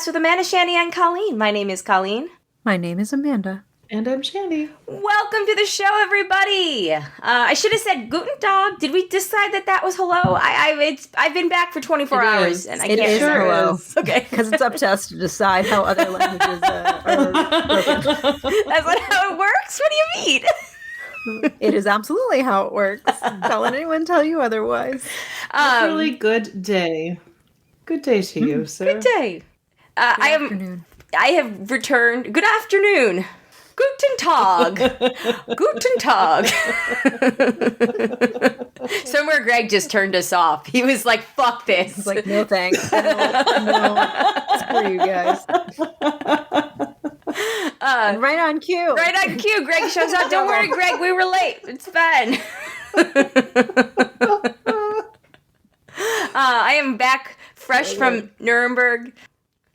podcast with Amanda, Shandy, and Colleen. My name is Colleen. My name is Amanda. And I'm Shandy. Welcome to the show, everybody. I should have said Guten Tag. Did we decide that was hello? I've been back for 24 hours, and I can't It is remember. hello. Okay, Because it's up to us to decide how other languages are spoken. that's not how it works. What do you mean? It is absolutely how it works. Don't let anyone tell you otherwise. Really good day. Good day to you, sir. Good day. Afternoon. I have returned. Good afternoon. Guten Tag. Guten Tag. Somewhere Greg just turned us off. He was like, fuck this. It's like, no thanks. No, screw you guys. And right on cue. Right on cue. Greg shows up. Don't worry, Greg. We were late. It's fine. I am back fresh from Nuremberg.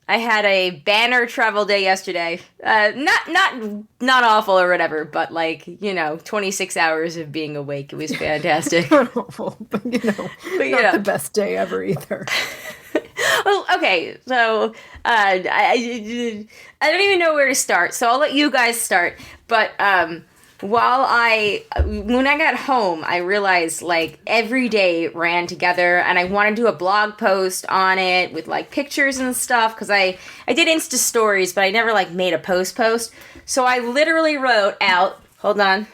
I had a banner travel day yesterday. Not awful or whatever, but 26 hours of being awake. It was fantastic. Not awful, but not the best day ever either. Well, okay, so I don't even know where to start, so I'll let you guys start. But when I got home, I realized every day ran together, and I wanted to do a blog post on it with pictures and stuff, because I did Insta stories, but I never made a post. So I literally wrote out, hold on.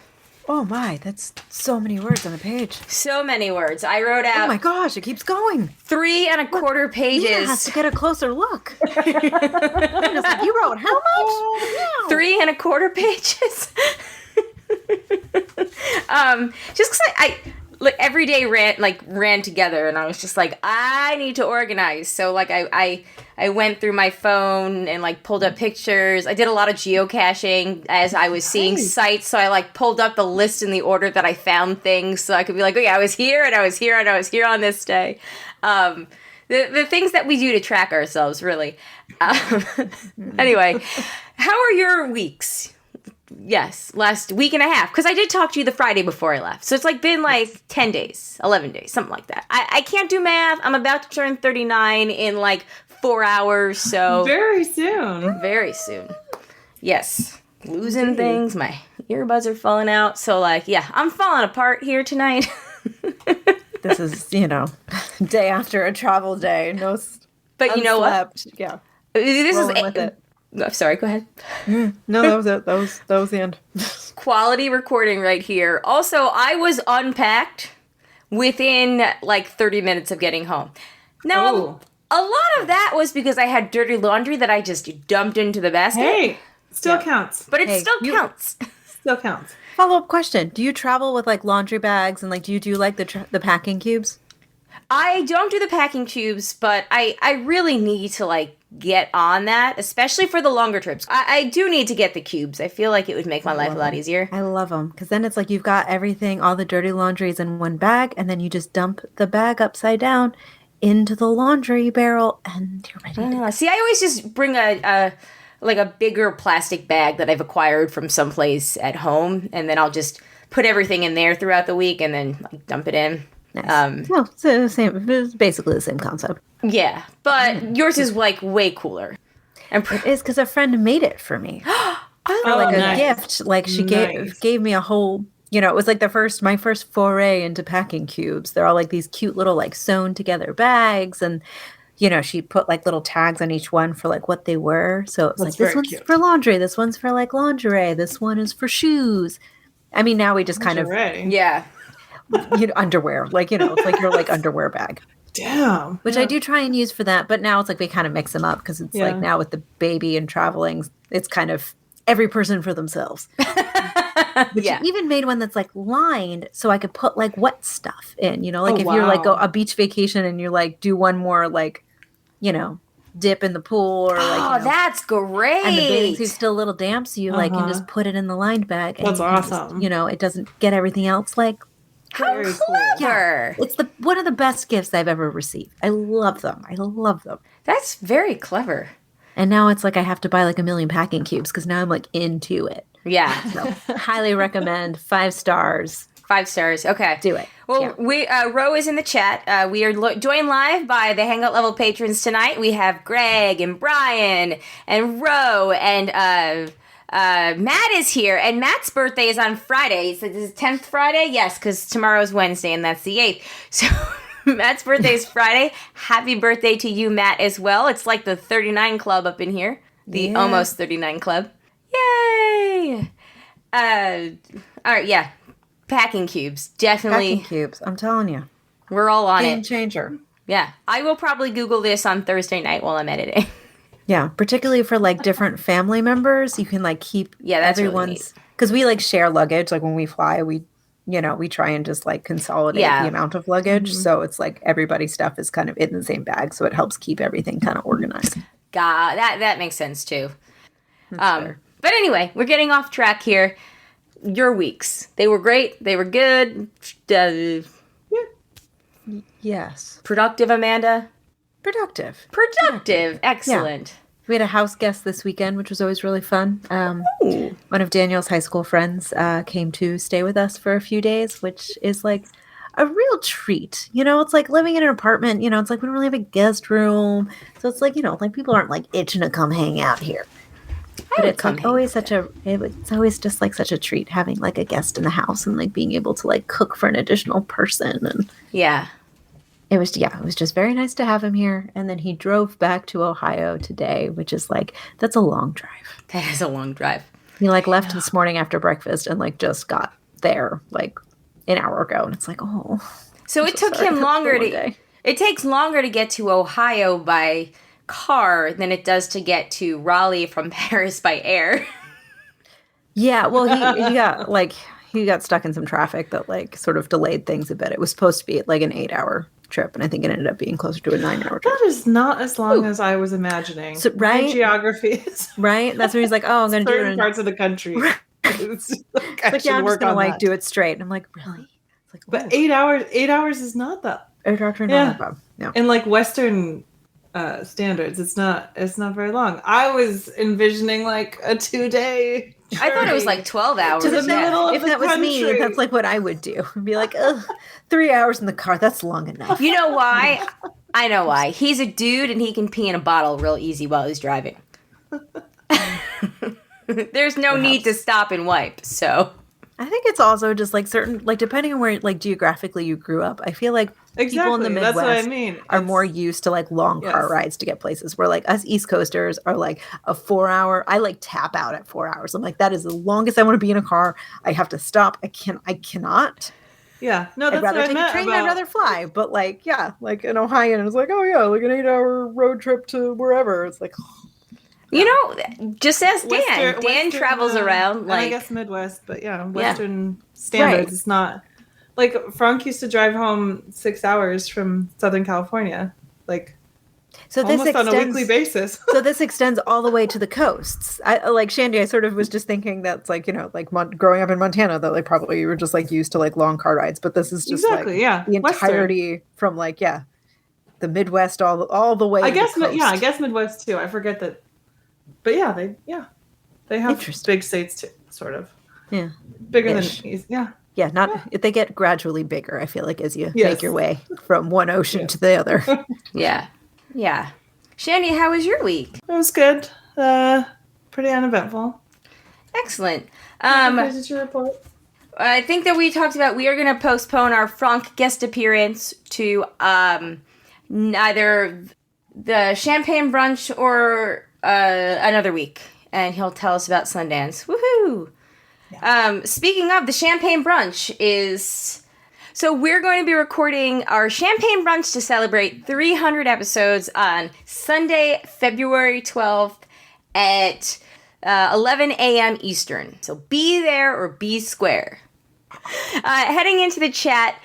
Oh my, that's so many words on a page. So many words. I wrote out. Oh my gosh, it keeps going. 3 1/4 pages. Mia has to get a closer look. I'm just like, you wrote how much? 3 1/4 pages. Just because I every day ran together, and I was just like, I need to organize. So I went through my phone and pulled up pictures. I did a lot of geocaching as I was seeing sites. So I pulled up the list in the order that I found things, so I could be like, oh yeah, I was here and I was here and I was here on this day. The things that we do to track ourselves, really. Anyway, how are your weeks? Yes, last week and a half. Because I did talk to you the Friday before I left. So it's been 10 days, 11 days, something like that. I can't do math. I'm about to turn 39 in 4 hours. So Very soon. Very soon. Yes. Losing things. My earbuds are falling out. So yeah, I'm falling apart here tonight. This is, day after a travel day. No, but you know what? Yeah. This Rolling is with it. Oh, sorry, go ahead. No, that was it. That was the end. Quality recording right here. Also, I was unpacked within 30 minutes of getting home. Now, a lot of that was because I had dirty laundry that I just dumped into the basket. Hey, still counts. But it still counts. Still counts. Follow-up question. Do you travel with laundry bags and do you do the packing cubes? I don't do the packing cubes, but I really need to get on that, especially for the longer trips. I do need to get the cubes. I feel like it would make my life a lot easier. I love them because then it's you've got everything, all the dirty laundry is in one bag, and then you just dump the bag upside down into the laundry barrel, and you're ready to go. See, I always just bring a bigger plastic bag that I've acquired from someplace at home, and then I'll just put everything in there throughout the week and then dump it in. Nice. Well, it's the same. It's basically the same concept. Yeah, but yours is way cooler. And it is because a friend made it for me. Nice. A gift. She gave me a whole. It was my first foray into packing cubes. They're all these cute little sewn together bags, and she put little tags on each one for what they were. So it was this one's cute. for laundry, this one's for lingerie, this one is for shoes. I mean, now we just yeah. Underwear, it's your underwear bag. Damn. Which I do try and use for that, but now it's we kind of mix them up because it's now with the baby and traveling, it's kind of every person for themselves. But you even made one that's lined so I could put wet stuff in, if you're go a beach vacation and you're do one more dip in the pool or that's great. And the bathing suit's still a little damp, so you can just put it in the lined bag. And that's awesome. It doesn't get everything else How Very clever! Cool. It's one of the best gifts I've ever received. I love them. That's very clever. And now it's I have to buy a million packing cubes because now I'm into it. Yeah. So highly recommend. 5 stars. 5 stars. Okay. Do it. Well, we Ro is in the chat. We are joined live by the Hangout level patrons tonight. We have Greg and Brian and Ro and Matt is here. And Matt's birthday is on Friday. So this is 10th Friday? Yes, because tomorrow's Wednesday and that's the 8th. So Matt's birthday is Friday. Happy birthday to you, Matt, as well. It's like the 39 club up in here. The almost 39 club. Yay! All right, yeah. Packing cubes. Definitely. Packing cubes. I'm telling you. We're all on Game it. changer. Yeah. I will probably Google this on Thursday night while I'm editing. Yeah, particularly for like different family members, you can like keep that's everyone's, because we like share luggage. Like when we fly, we try and just like consolidate the amount of luggage. Mm-hmm. So it's like everybody's stuff is kind of in the same bag. So it helps keep everything kind of organized. God, that makes sense too. Fair. But anyway, we're getting off track here. Your weeks. They were great. They were good. Yes. Productive, Amanda? Productive. Excellent. Yeah. We had a house guest this weekend, which was always really fun. One of Daniel's high school friends came to stay with us for a few days, which is like a real treat. It's like living in an apartment. It's like we don't really have a guest room. So it's like, like people aren't like itching to come hang out here. But it's like always it's always just like such a treat having like a guest in the house and like being able to like cook for an additional person. And it was just very nice to have him here. And then he drove back to Ohio today, which is like, that's a long drive. That is a long drive. He like left this morning after breakfast and like just got there like an hour ago. And it's like, oh. So it took him longer it takes longer to get to Ohio by car than it does to get to Raleigh from Paris by air. Yeah, well, he got stuck in some traffic that like sort of delayed things a bit. It was supposed to be like an 8-hour trip, and I think it ended up being closer to a 9-hour trip. That is not as long as I was imagining. So, right? My geography is right. That's where he's like, "Oh, I'm going to do it in parts of the country." It's like, I'm just going to like do it straight. And I'm like, really? It's like, but 8 hours. 8 hours is not that. 8 hours not that bad. Yeah. And like Western standards, it's not very long. I was envisioning like a 2-day. I thought it was like 12 hours. To the middle of if the that country. Was me, that's like what I would do. I'd be like, 3 hours in the car, that's long enough. You know why? I know why. He's a dude and he can pee in a bottle real easy while he's driving. There's no need to stop and wipe, so. I think it's also just like certain, like depending on where like geographically you grew up, I feel like people in the Midwest that's what I mean. are more used to like long car rides to get places, where like us East Coasters are like a 4-hour. I like tap out at 4 hours. I'm like, that is the longest I want to be in a car. I have to stop. I cannot. Yeah, no, that's I'd rather what take I meant a train. about... I'd rather fly. But like, yeah, like an Ohioan is like, oh yeah, like an 8-hour road trip to wherever. It's like. You know, just ask Dan. Dan travels around like. I guess Midwest, but Western standards. Right. It's not like Frank used to drive home 6 hours from Southern California, like almost on a weekly basis. So this extends all the way to the coasts. I like Shandy. I sort of was just thinking that's like like growing up in Montana that like probably you were just like used to like long car rides, but this is just the entirety Western. From like the Midwest all the way. I guess to the coast. I guess Midwest too. I forget that. But they have big states too, sort of. Yeah. Bigger than Yeah, if they get gradually bigger, I feel like, as you make your way from one ocean to the other. Yeah. Yeah. Shandy, how was your week? It was good. Pretty uneventful. Excellent. What did you report? I think that we talked about we are going to postpone our Frank guest appearance to either the champagne brunch or another week, and he'll tell us about Sundance. Woohoo! Yeah. Speaking of, the champagne brunch is... So we're going to be recording our champagne brunch to celebrate 300 episodes on Sunday, February 12th at 11 a.m. Eastern. So be there or be square. Heading into the chat...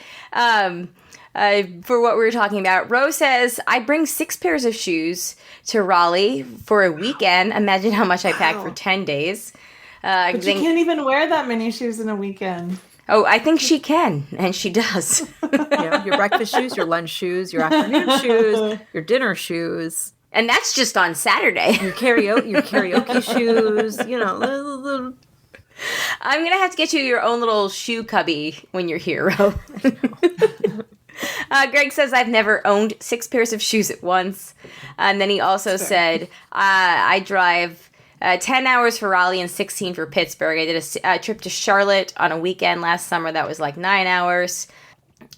for what we were talking about, Rose says, I bring 6 pairs of shoes to Raleigh for a weekend. Imagine how much I packed for 10 days. But you can't even wear that many shoes in a weekend. Oh, I think she can, and she does. Your breakfast shoes, your lunch shoes, your afternoon shoes, your dinner shoes. And that's just on Saturday. Your karaoke shoes, I'm going to have to get you your own little shoe cubby when you're here, Ro. Greg says, I've never owned 6 pairs of shoes at once. And then he also said, I drive 10 hours for Raleigh and 16 for Pittsburgh. I did a trip to Charlotte on a weekend last summer. That was like 9 hours.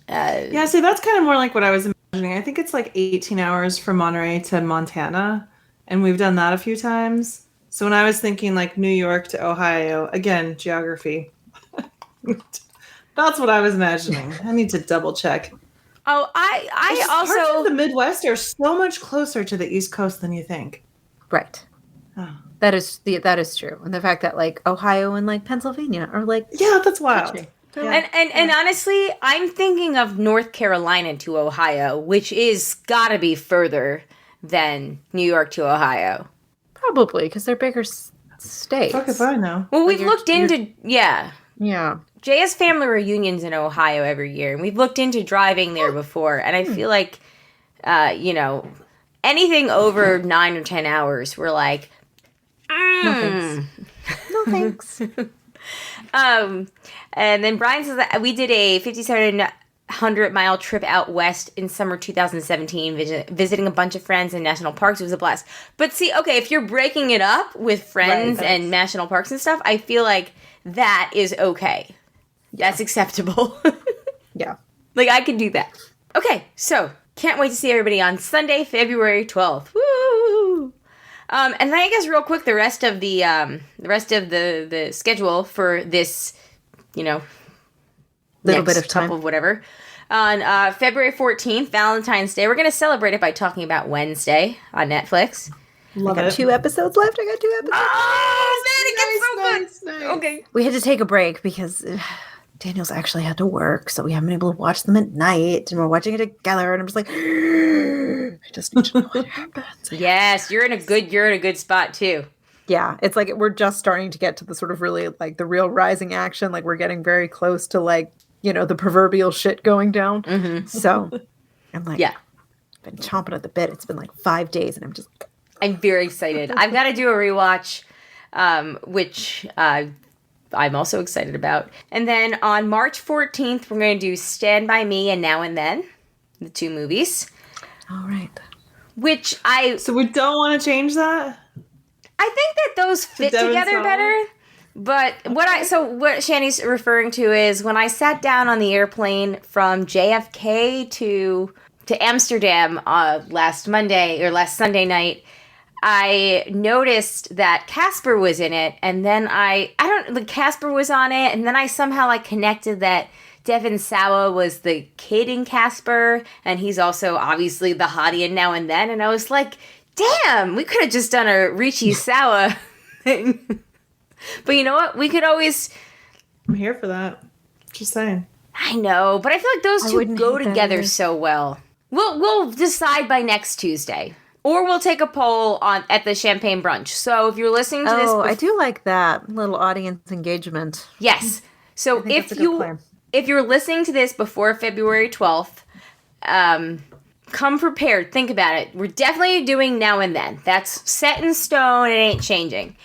Yeah, see, that's kind of more like what I was imagining. I think it's like 18 hours from Monterey to Montana. And we've done that a few times. So when I was thinking like New York to Ohio, again, geography. That's what I was imagining. I need to double check. Oh, I also... Parts of the Midwest are so much closer to the East Coast than you think. Right. Oh. That is true. And the fact that like Ohio and like Pennsylvania are like... Yeah, that's wild. Yeah. And honestly, I'm thinking of North Carolina to Ohio, which is gotta be further than New York to Ohio. Probably, because they're bigger states. Fuck if I know. Well, we've looked into... Yeah. Yeah. Jay has family reunions in Ohio every year, and we've looked into driving there before, and I feel like, anything over 9 or 10 hours, we're like, No thanks. And then Brian says that we did a 5,700-mile trip out west in summer 2017, visiting a bunch of friends in national parks. It was a blast. But see, okay, if you're breaking it up with friends and national parks and stuff, I feel like that is okay. That's acceptable. Yeah. Like, I can do that. Okay, so, can't wait to see everybody on Sunday, February 12th. Woo! And then I guess real quick, the rest of the schedule for this, little bit of time. Couple of whatever. On February 14th, Valentine's Day, we're going to celebrate it by talking about Wednesday on Netflix. I got 2 episodes left. Oh, man, it gets so good. Nice. Okay. We had to take a break because Daniel's actually had to work, so we haven't been able to watch them at night, and we're watching it together, and I'm just like, I just need to know what happens. Yes, you're in a good spot too. Yeah, it's like we're just starting to get to the sort of really like the real rising action. Like we're getting very close to like, the proverbial shit going down. Mm-hmm. So I'm like, I've been chomping at the bit. It's been like 5 days, and I'm very excited. I've got to do a rewatch, which I'm also excited about. And then on March 14th, we're going to do Stand By Me and Now and Then, the 2 movies. All right. So we don't want to change that? I think that those fit together better. But what Shani's referring to is when I sat down on the airplane from JFK to Amsterdam last Sunday night, I noticed that Casper was in it, and then Casper was on it, and then I somehow connected that Devin Sawa was the kid in Casper, and he's also obviously the hottie in Now and Then, and I was like, damn, we could have just done a Richie Sawa thing. But you know what? We could always... I'm here for that. Just saying. I know, but I feel like those two go together so well. We'll decide by next Tuesday. Or we'll take a poll at the champagne brunch. So if you're listening to this... Oh, I do like that. Little audience engagement. Yes. So if you're listening to this before February 12th, come prepared. Think about it. We're definitely doing Now and Then. That's set in stone. It ain't changing.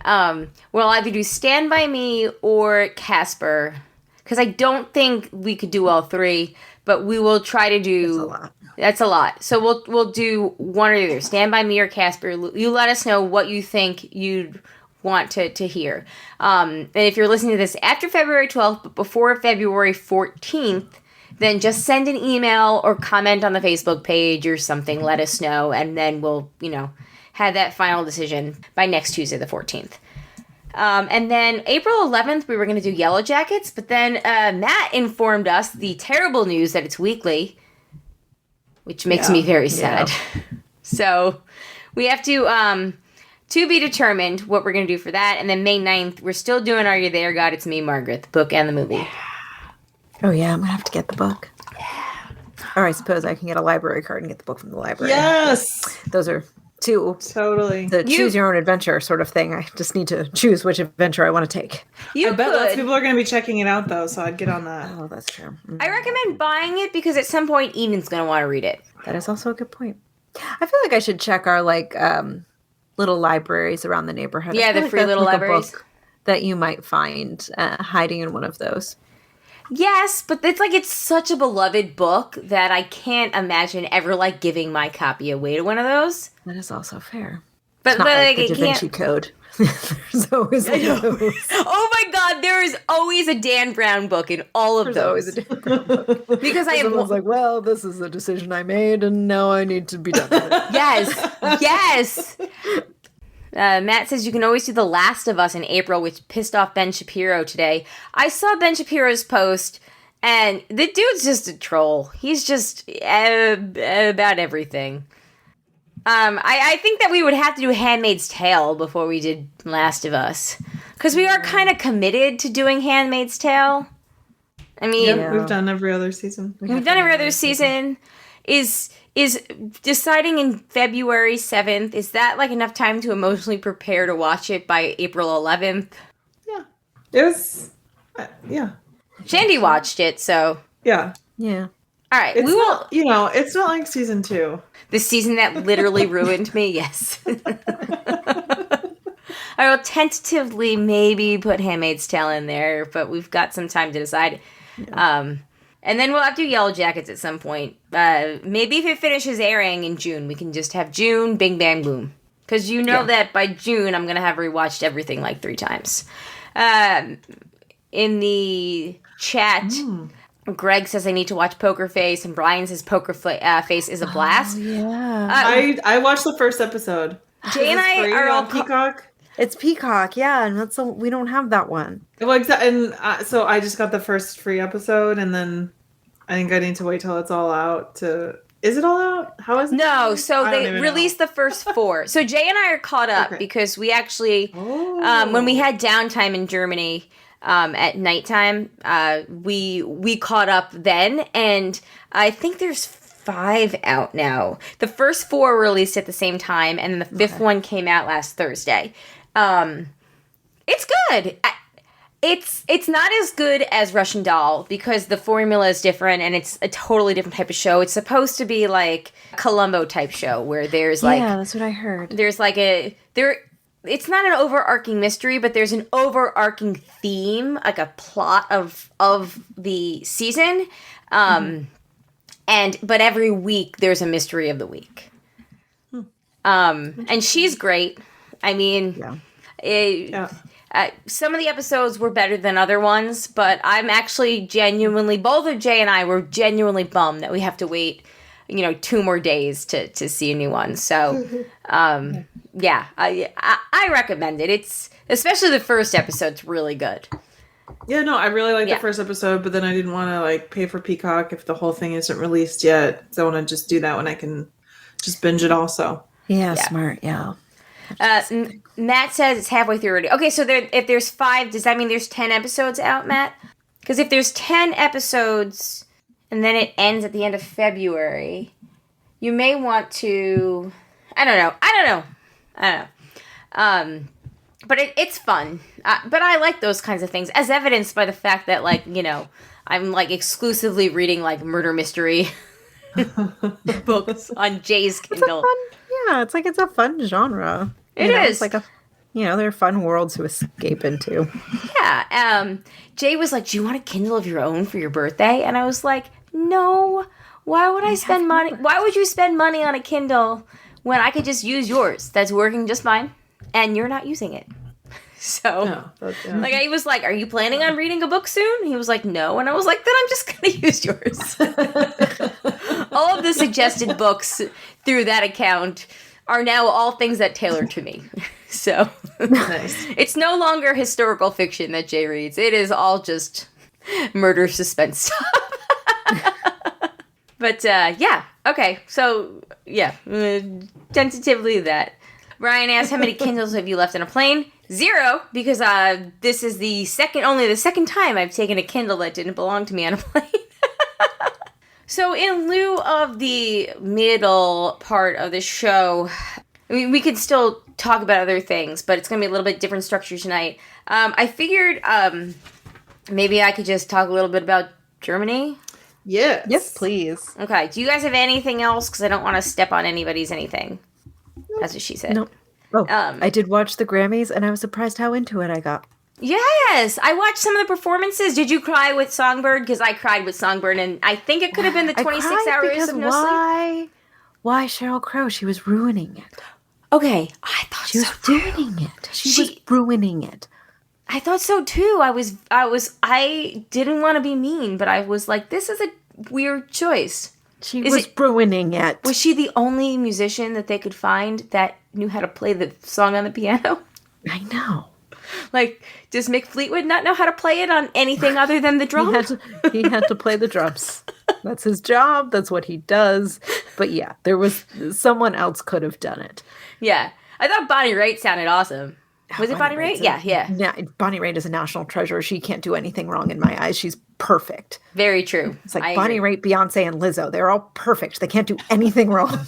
We'll either do Stand By Me or Casper. Because I don't think we could do all 3. But we will try to do... That's a lot. So we'll do one or the other. Stand By Me or Casper. You let us know what you think you'd want to hear. And if you're listening to this after February 12th, but before February 14th, then just send an email or comment on the Facebook page or something. Let us know. And then we'll, have that final decision by next Tuesday, the 14th. And then April 11th, we were going to do Yellow Jackets. But then Matt informed us the terrible news that it's weekly. Which makes me very sad. Yeah. So we have to be determined what we're going to do for that. And then May 9th, we're still doing Are You There, God? It's Me, Margaret, the book and the movie. Yeah. Oh, yeah, I'm going to have to get the book. Yeah. Or I suppose I can get a library card and get the book from the library. Yes! Those are 2. Totally. The choose your own adventure sort of thing. I just need to choose which adventure I want to take. I bet lots of people are going to be checking it out, though, so I'd get on that. Oh, that's true. Mm-hmm. I recommend buying it because at some point, Eden's going to want to read it. That is also a good point. I feel like I should check our little libraries around the neighborhood. Yeah, the free little libraries. that you might find hiding in one of those. Yes, but it's such a beloved book that I can't imagine ever like giving my copy away to one of those. That is also fair. But it's not like the it Da Vinci Code. There's always one of those. Oh my God, there is always a Dan Brown book in all of those. Always a Dan Brown book. Because I Someone's like, well, this is a decision I made, and now I need to be done with it. Yes. Matt says you can always do The Last of Us in April, which pissed off Ben Shapiro today. I saw Ben Shapiro's post, and the dude's just a troll. He's just about everything. I think that we would have to do Handmaid's Tale before we did Last of Us. Because we are kind of committed to doing Handmaid's Tale. I mean... we've done every other season. We've done every other season. Is deciding in February 7th, is that like enough time to emotionally prepare to watch it by April 11th? Yeah. It was... Shandy watched it, so... Yeah. Yeah. All right, it's not, it's not like season 2. The season that literally ruined me, yes. I will tentatively maybe put Handmaid's Tale in there, but we've got some time to decide. Yeah. And then we'll have to do Yellow Jackets at some point. Maybe if it finishes airing in June, we can just have June, bing, bang, boom. Because that by June, I'm going to have rewatched everything like 3 times. In the chat... Greg says I need to watch Poker Face, and Brian says Poker Face is a blast. Oh, yeah. I watched the first episode. Jay and I are all Peacock. It's Peacock, yeah, and we don't have that one. Well, exactly, and so I just got the first free episode, and then I think I need to wait till it's all out to. Is it all out? How is it? No, so they released the first 4. So Jay and I are caught up because we actually, when we had downtime in Germany. At nighttime, we caught up then, and I think there's 5 out now. The first 4 were released at the same time, and the 5th one came out last Thursday. It's good. It's not as good as Russian Doll because the formula is different, and it's a totally different type of show. It's supposed to be like a Columbo type show where there's like that's what I heard. There's like it's not an overarching mystery, but there's an overarching theme, like a plot of the season. But every week there's a mystery of the week. And she's great. I mean, some of the episodes were better than other ones, but I'm actually both of Jay and I were genuinely bummed that we have to wait, 2 more days to see a new one. So, I recommend it. It's especially the first episode's really good. Yeah, no, I really liked the first episode, but then I didn't want to pay for Peacock if the whole thing isn't released yet. So I want to just do that when I can just binge it also. Yeah, smart. Yeah. Matt says it's halfway through already. Okay, so if there's 5, does that mean there's 10 episodes out, Matt? Because if there's 10 episodes and then it ends at the end of February, you may want to. I don't know. But it's fun. But I like those kinds of things, as evidenced by the fact that, I'm, exclusively reading, murder mystery books on Jay's Kindle. It's a fun genre. It is. It's like they're fun worlds to escape into. Yeah. Jay was like, do you want a Kindle of your own for your birthday? And I was like, no. Why would I spend money? Why would you spend money on a Kindle when I could just use yours? That's working just fine. And you're not using it. So, he was like, are you planning on reading a book soon? He was like, no. And I was like, then I'm just going to use yours. All of the suggested books through that account are now all things that tailor to me. So, nice. It's no longer historical fiction that Jay reads. It is all just murder suspense stuff. But, okay. So, tentatively that. Ryan asked, how many Kindles have you left on a plane? 0, because this is only the second time I've taken a Kindle that didn't belong to me on a plane. So in lieu of the middle part of the show, we could still talk about other things, but it's going to be a little bit different structure tonight. I figured maybe I could just talk a little bit about Germany. Yes. Yes, please. Okay. Do you guys have anything else? Because I don't want to step on anybody's anything. That's what she said. Nope. Oh, I did watch the Grammys, and I was surprised how into it I got. Yes, I watched some of the performances. Did you cry with Songbird? Because I cried with Songbird, and I think it could have been the 26 hours of no sleep. Why Sheryl Crow? She was ruining it. Okay, I thought she was ruining it. She was ruining it. I thought so too. I didn't want to be mean, but I was like, this is a weird choice. She was ruining it. Was she the only musician that they could find that knew how to play the song on the piano? I know. Like, does Mick Fleetwood not know how to play it on anything other than the drums? He had to play the drums. That's his job. That's what he does. But yeah, someone else could have done it. Yeah. I thought Bonnie Raitt sounded awesome. Was it Bonnie Raitt? Yeah. Bonnie Raitt is a national treasure. She can't do anything wrong in my eyes. She's perfect. Very true. It's like Bonnie Raitt, Beyonce, and Lizzo. They're all perfect. They can't do anything wrong.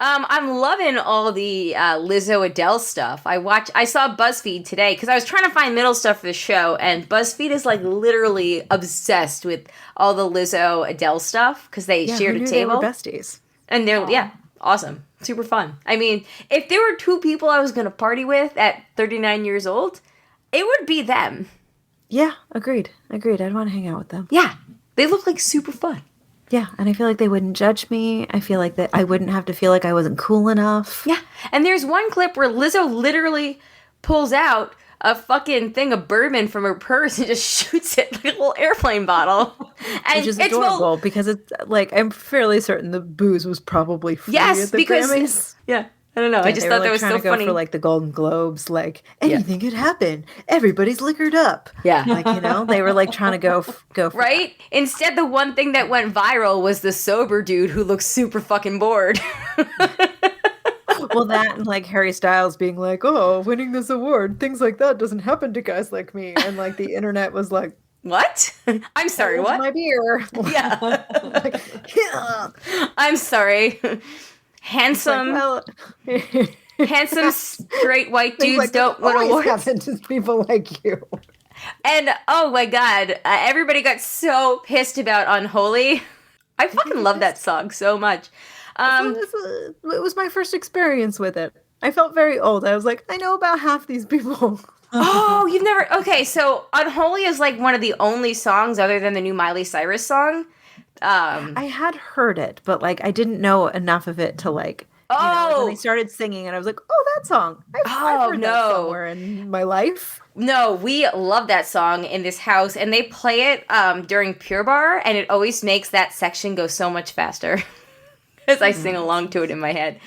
I'm loving all the Lizzo Adele stuff. I saw BuzzFeed today because I was trying to find middle stuff for the show, and BuzzFeed is like literally obsessed with all the Lizzo Adele stuff because they shared a table. They were besties. And they're awesome. Super fun. I mean, if there were two people I was going to party with at 39 years old, it would be them. Yeah, agreed. I'd want to hang out with them. Yeah, they look like super fun. Yeah, and I feel like they wouldn't judge me. I feel like that I wouldn't have to feel like I wasn't cool enough. Yeah, and there's one clip where Lizzo literally pulls out a fucking thing of bourbon from her purse and just shoots it like a little airplane bottle. And which is adorable because it's like, I'm fairly certain the booze was probably free at the Grammys. Yeah. I don't know. I just thought that was so funny. For like the Golden Globes, like anything could happen. Everybody's liquored up. Yeah, like they were like trying to go for right. That. Instead, the one thing that went viral was the sober dude who looks super fucking bored. Well, that and like Harry Styles being like, "Oh, winning this award, things like that doesn't happen to guys like me," and like the internet was like, "What? I'm sorry, what? My beer." Yeah. Yeah. I'm sorry. Handsome, handsome straight white dudes like don't win awards. Happen to people like you. And oh my god, everybody got so pissed about "Unholy." I fucking love that song so much. It was my first experience with it. I felt very old. I was like, I know about half these people. Oh, you've never... Okay, so "Unholy" is like one of the only songs other than the new Miley Cyrus song. I had heard it, but like I didn't know enough of it to like. When they started singing, and I was like, "Oh, that song! I've heard that somewhere in my life." No, we love that song in this house, and they play it during Pure Bar, and it always makes that section go so much faster as I sing along to it in my head.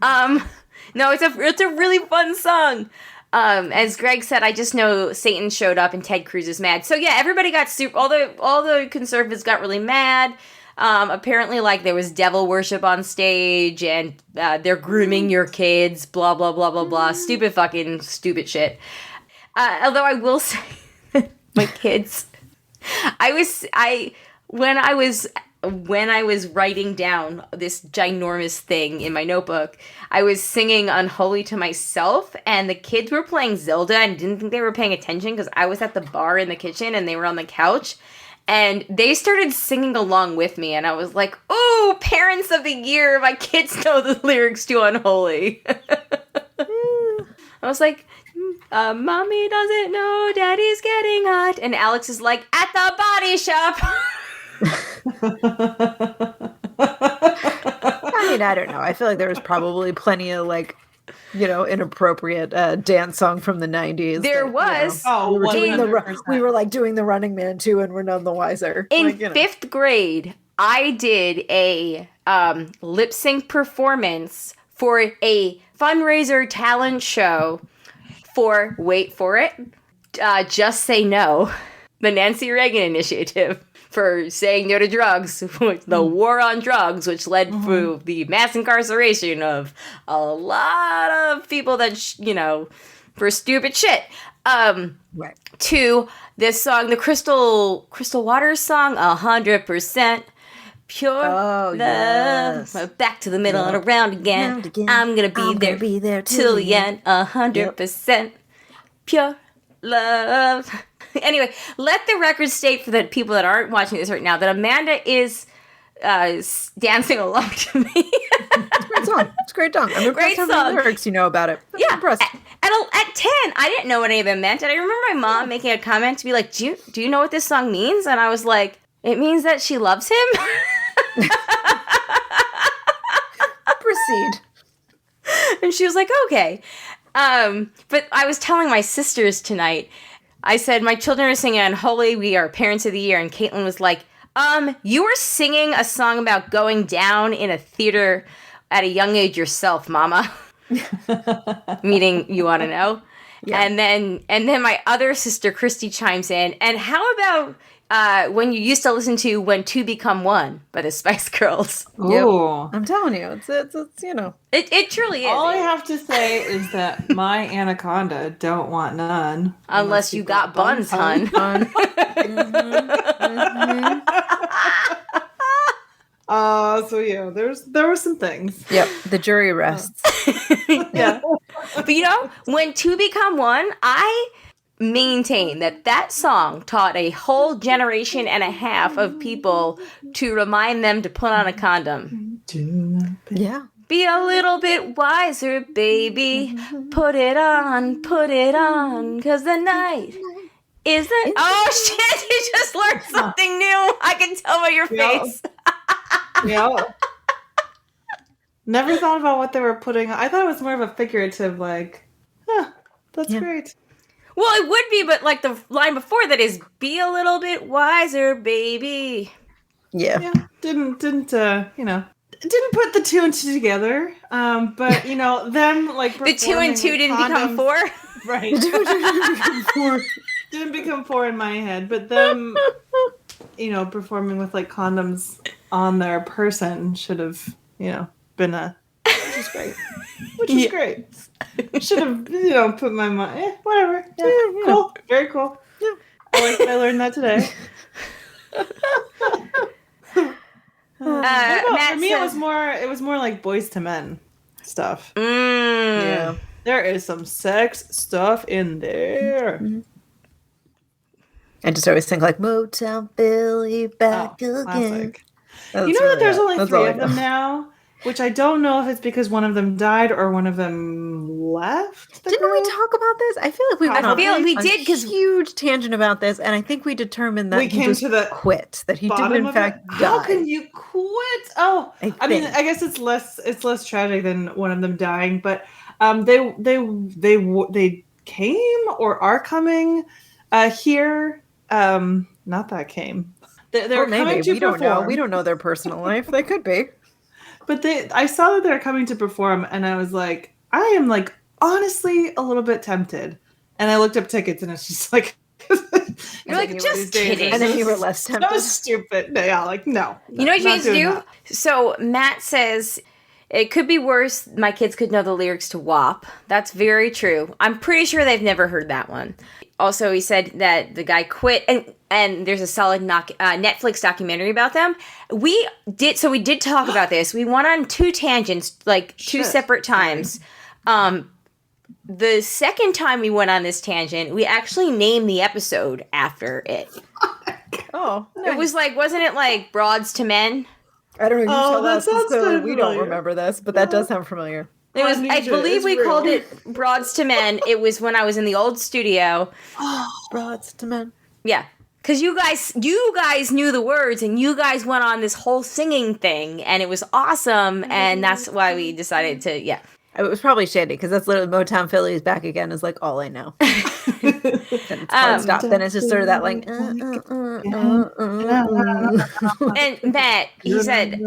No, it's a really fun song. As Greg said, I just know Satan showed up and Ted Cruz is mad. So yeah, everybody got super. All the conservatives got really mad. Apparently, like there was devil worship on stage, and they're grooming your kids. Blah blah blah blah blah. Stupid shit. Although I will say, my kids, when I was writing down this ginormous thing in my notebook, I was singing "Unholy" to myself, and the kids were playing Zelda and didn't think they were paying attention because I was at the bar in the kitchen and they were on the couch, and they started singing along with me, and I was like, "Oh, Parents of the Year, my kids know the lyrics to "Unholy." I was like, "Mommy doesn't know Daddy's getting hot," and Alex is like, "At the body shop." I mean, I don't know. I feel like there was probably plenty of like, inappropriate dance song from the 90s. There was. We were like doing the Running Man too, and we're none the wiser. In fifth grade, I did a lip sync performance for a fundraiser talent show for, wait for it, Just Say No, the Nancy Reagan Initiative. For saying no to drugs, the war on drugs, which led to the mass incarceration of a lot of people that, for stupid shit. Right. To this song, the Crystal Waters song, 100% pure love. Yes. Back to the middle and around again. I'm gonna be there till the end. 100% pure love. Anyway, let the record state for the people that aren't watching this right now that Amanda is dancing along to me. It's a great song. It's a great song. I'm impressed how many lyrics you know about it. I'm impressed. At 10, I didn't know what any of them meant. And I remember my mom making a comment to be like, do you know what this song means? And I was like, it means that she loves him. Proceed. And she was like, okay. But I was telling my sisters tonight, I said, my children are singing Unholy, we are parents of the year. And Caitlin was like, you were singing a song about going down in a theater at a young age yourself, Mama. Meaning, you want to know? Yeah. And then my other sister, Christy, chimes in. And how about when you used to listen to When Two Become One by the Spice Girls? Yep. I'm telling you, it's you know. It truly is. All I have to say is that my anaconda don't want none. Unless you got buns, hun. So yeah, there were some things. Yep, the jury rests. Yeah. But you know, When Two Become One, I maintain that song taught a whole generation and a half of people to remind them to put on a condom. Yeah. Be a little bit wiser, baby. Put it on, cause the night isn't... Oh, shit, you just learned something new. I can tell by your face. Yeah. Never thought about what they were putting on. I thought it was more of a figurative, like, that's great. Well, it would be, but like the line before that is, be a little bit wiser, baby. Yeah. Didn't put the two and two together. But them like the 2 and 2 didn't become 4. Right. Didn't become 4 in my head, but them performing with like condoms on their person should have, been which is great. Which is great. Should have, put my mind. Whatever. Yeah. Cool. Very cool. Yeah. I like that I learned that today. For me, it was more like Boys to Men stuff. Yeah. There is some sex stuff in there. Mm-hmm. I just always think like Motown Philly back again. Classic. That there's only 3 of them now, which I don't know if it's because one of them died or one of them left. Didn't we talk about this? I feel like we went on we did because huge tangent about this, and I think we determined that we came to the quit. That he didn't in fact die. How can you quit? Oh, I mean, I guess it's less tragic than one of them dying, but they came or are coming here. Not that came. They're coming to we don't perform. know. We don't know their personal life. They could be. But I saw that they're coming to perform, and I was like, I am like honestly a little bit tempted. And I looked up tickets, and it's just like, you're like, just kidding. And then you were less tempted. So stupid. Yeah, like no. You know what you need to do? That. So Matt says it could be worse. My kids could know the lyrics to WAP. That's very true. I'm pretty sure they've never heard that one. Also, he said that the guy quit, and there's a solid Netflix documentary about them. We did talk about this. We went on 2 tangents, like 2 separate times. The second time we went on this tangent, we actually named the episode after it. Oh, nice. It was like, wasn't it like Broads to Men? I don't know. That sounds so we don't remember this, but that does sound familiar. It was. I believe we called it Broads to Men. It was when I was in the old studio. Broads to Men. Yeah, because you guys knew the words, and you guys went on this whole singing thing, and it was awesome, and that's why we decided to. Yeah, it was probably shady because that's literally Motown Philly is back again. Is like all I know. Then it's hard stop. Then it's just sort of that like. And Matt, he said,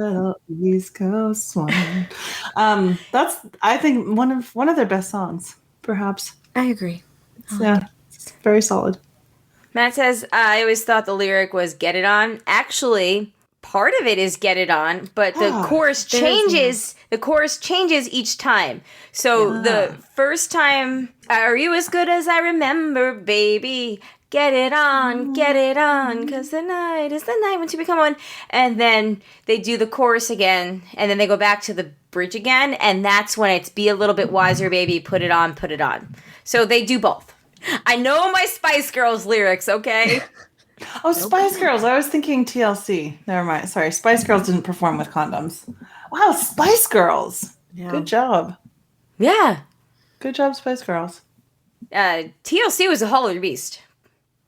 "East Coast Swine." That's I think one of their best songs, perhaps. I agree. It's very solid. Matt says, "I always thought the lyric was Get It On. Actually, part of it is Get It On, but the chorus changes. The chorus changes each time. So the first time, are you as good as I remember, baby? Get it on, cause the night is the night when two become one." And then they do the chorus again, and then they go back to the bridge again, and that's when it's be a little bit wiser, baby, put it on. So they do both. I know my Spice Girls lyrics, okay? Oh, Spice Girls. I was thinking TLC. Never mind. Sorry, Spice Girls didn't perform with condoms. Wow, Spice Girls. Yeah. Good job. Yeah. Good job, Spice Girls. TLC was a whole other beast.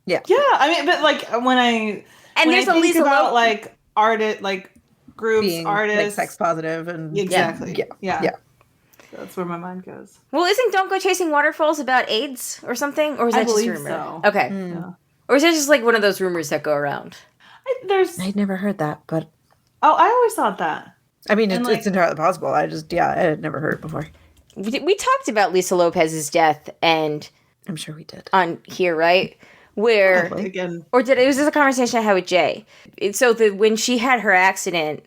Yeah. Yeah, I mean, but like there's I think about like artist, like groups, being, artists, like sex positive, and exactly. Yeah. That's where my mind goes. Well, isn't Don't Go Chasing Waterfalls about AIDS or something? Or is that just a rumor? So. Okay. Yeah. Or is it just like one of those rumors that go around? I'd never heard that, but... Oh, I always thought that. I mean, it's entirely possible. I had never heard it before. We talked about Lisa Lopez's death, and... I'm sure we did. On here, right? Where... Again. Or it was just a conversation I had with Jay. So when she had her accident...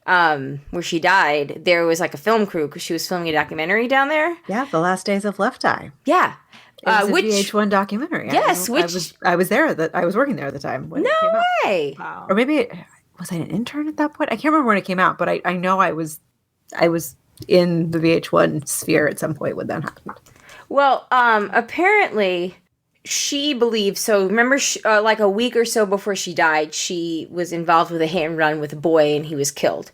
where she died, there was like a film crew because she was filming a documentary down there. Yeah, The Last Days of Left Eye. Yeah. It was a VH1 documentary. Yes, I was there. I was working there at the time when it came out. No way! Wow. Or maybe was I an intern at that point? I can't remember when it came out, but I know I was in the VH1 sphere at some point when that happened. Well, apparently she believed so. Remember, like a week or so before she died, she was involved with a hit and run with a boy, and he was killed.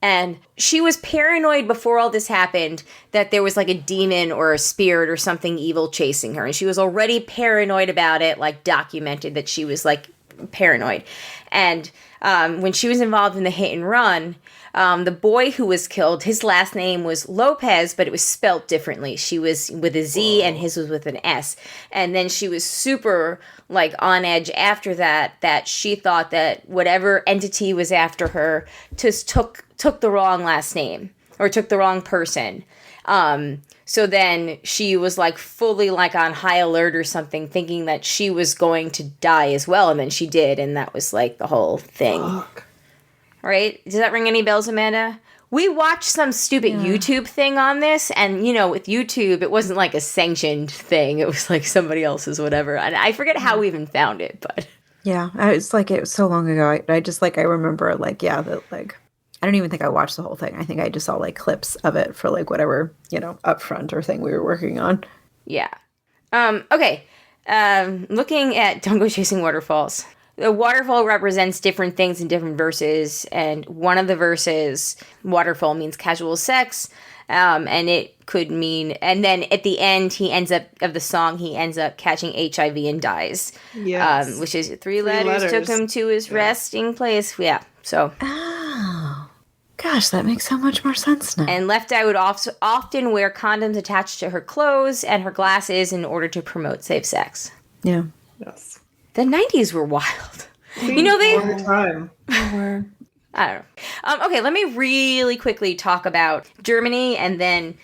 And she was paranoid before all this happened that there was like a demon or a spirit or something evil chasing her. And she was already paranoid about it, like documented that she was like paranoid. And when she was involved in the hit and run, the boy who was killed, his last name was Lopez, but it was spelt differently. She was with a Z and his was with an S. And then she was super like on edge after that she thought that whatever entity was after her just took the wrong last name or took the wrong person. So then she was like fully like on high alert or something, thinking that she was going to die as well. And then she did. And that was like the whole thing. Fuck. Right? Does that ring any bells, Amanda? We watched some stupid YouTube thing on this. And, with YouTube, it wasn't like a sanctioned thing. It was like somebody else's whatever. And I forget how we even found it, but. Yeah, it was so long ago. I just I remember I don't even think I watched the whole thing. I think I just saw like clips of it for like whatever, upfront or thing we were working on. Yeah. Okay. Looking at Don't Go Chasing Waterfalls. The waterfall represents different things in different verses. And one of the verses, waterfall means casual sex. And it could mean, and then at the end, he ends up catching HIV and dies. Yes. Which is three letters took him to his resting place. Yeah. So. Oh. Gosh, that makes so much more sense now. And Left Eye would often wear condoms attached to her clothes and her glasses in order to promote safe sex. Yeah. Yes. The 90s were wild. All the time. I don't know. Okay, let me really quickly talk about Germany, and then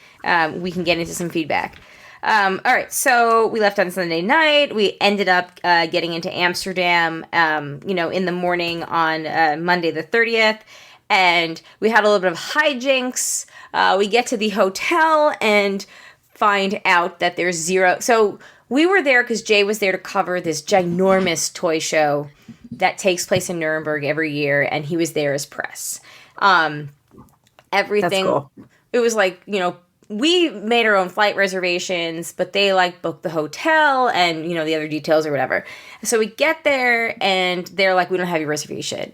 we can get into some feedback. All right, so we left on Sunday night. We ended up getting into Amsterdam, in the morning on Monday the 30th. And we had a little bit of hijinks. We get to the hotel and find out that there's zero. So we were there because Jay was there to cover this ginormous toy show that takes place in Nuremberg every year. And he was there as press. Everything. That's cool. It was like, we made our own flight reservations, but they like booked the hotel and, the other details or whatever. So we get there and they're like, we don't have your reservation.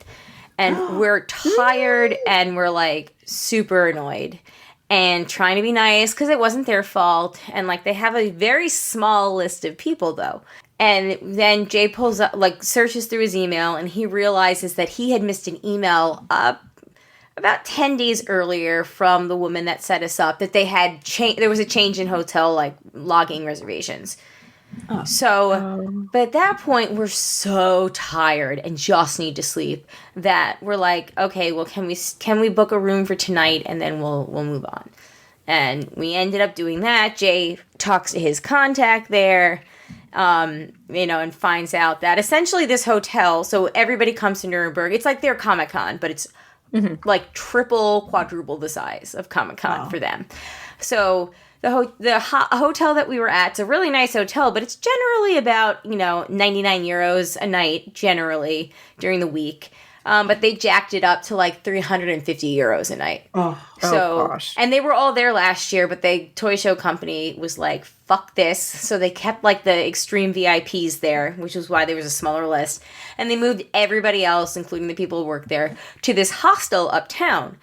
And we're tired and we're like super annoyed and trying to be nice because it wasn't their fault. And like they have a very small list of people though. And then Jay pulls up, like searches through his email and he realizes that he had missed an email about 10 days earlier from the woman that set us up that they had there was a change in hotel like logging reservations. But at that point we're so tired and just need to sleep that we're like, okay, well, can we book a room for tonight and then we'll move on. And we ended up doing that. Jay talks to his contact there, and finds out that essentially this hotel, so everybody comes to Nuremberg. It's like their Comic-Con, but it's like triple, quadruple the size of Comic-Con for them. So the hotel that we were at, it's a really nice hotel, but it's generally about, 99 euros a night, generally, during the week. But they jacked it up to like 350 euros a night. Gosh. And they were all there last year, but the toy show company was like, fuck this. So they kept like the extreme VIPs there, which is why there was a smaller list. And they moved everybody else, including the people who work there, to this hostel uptown.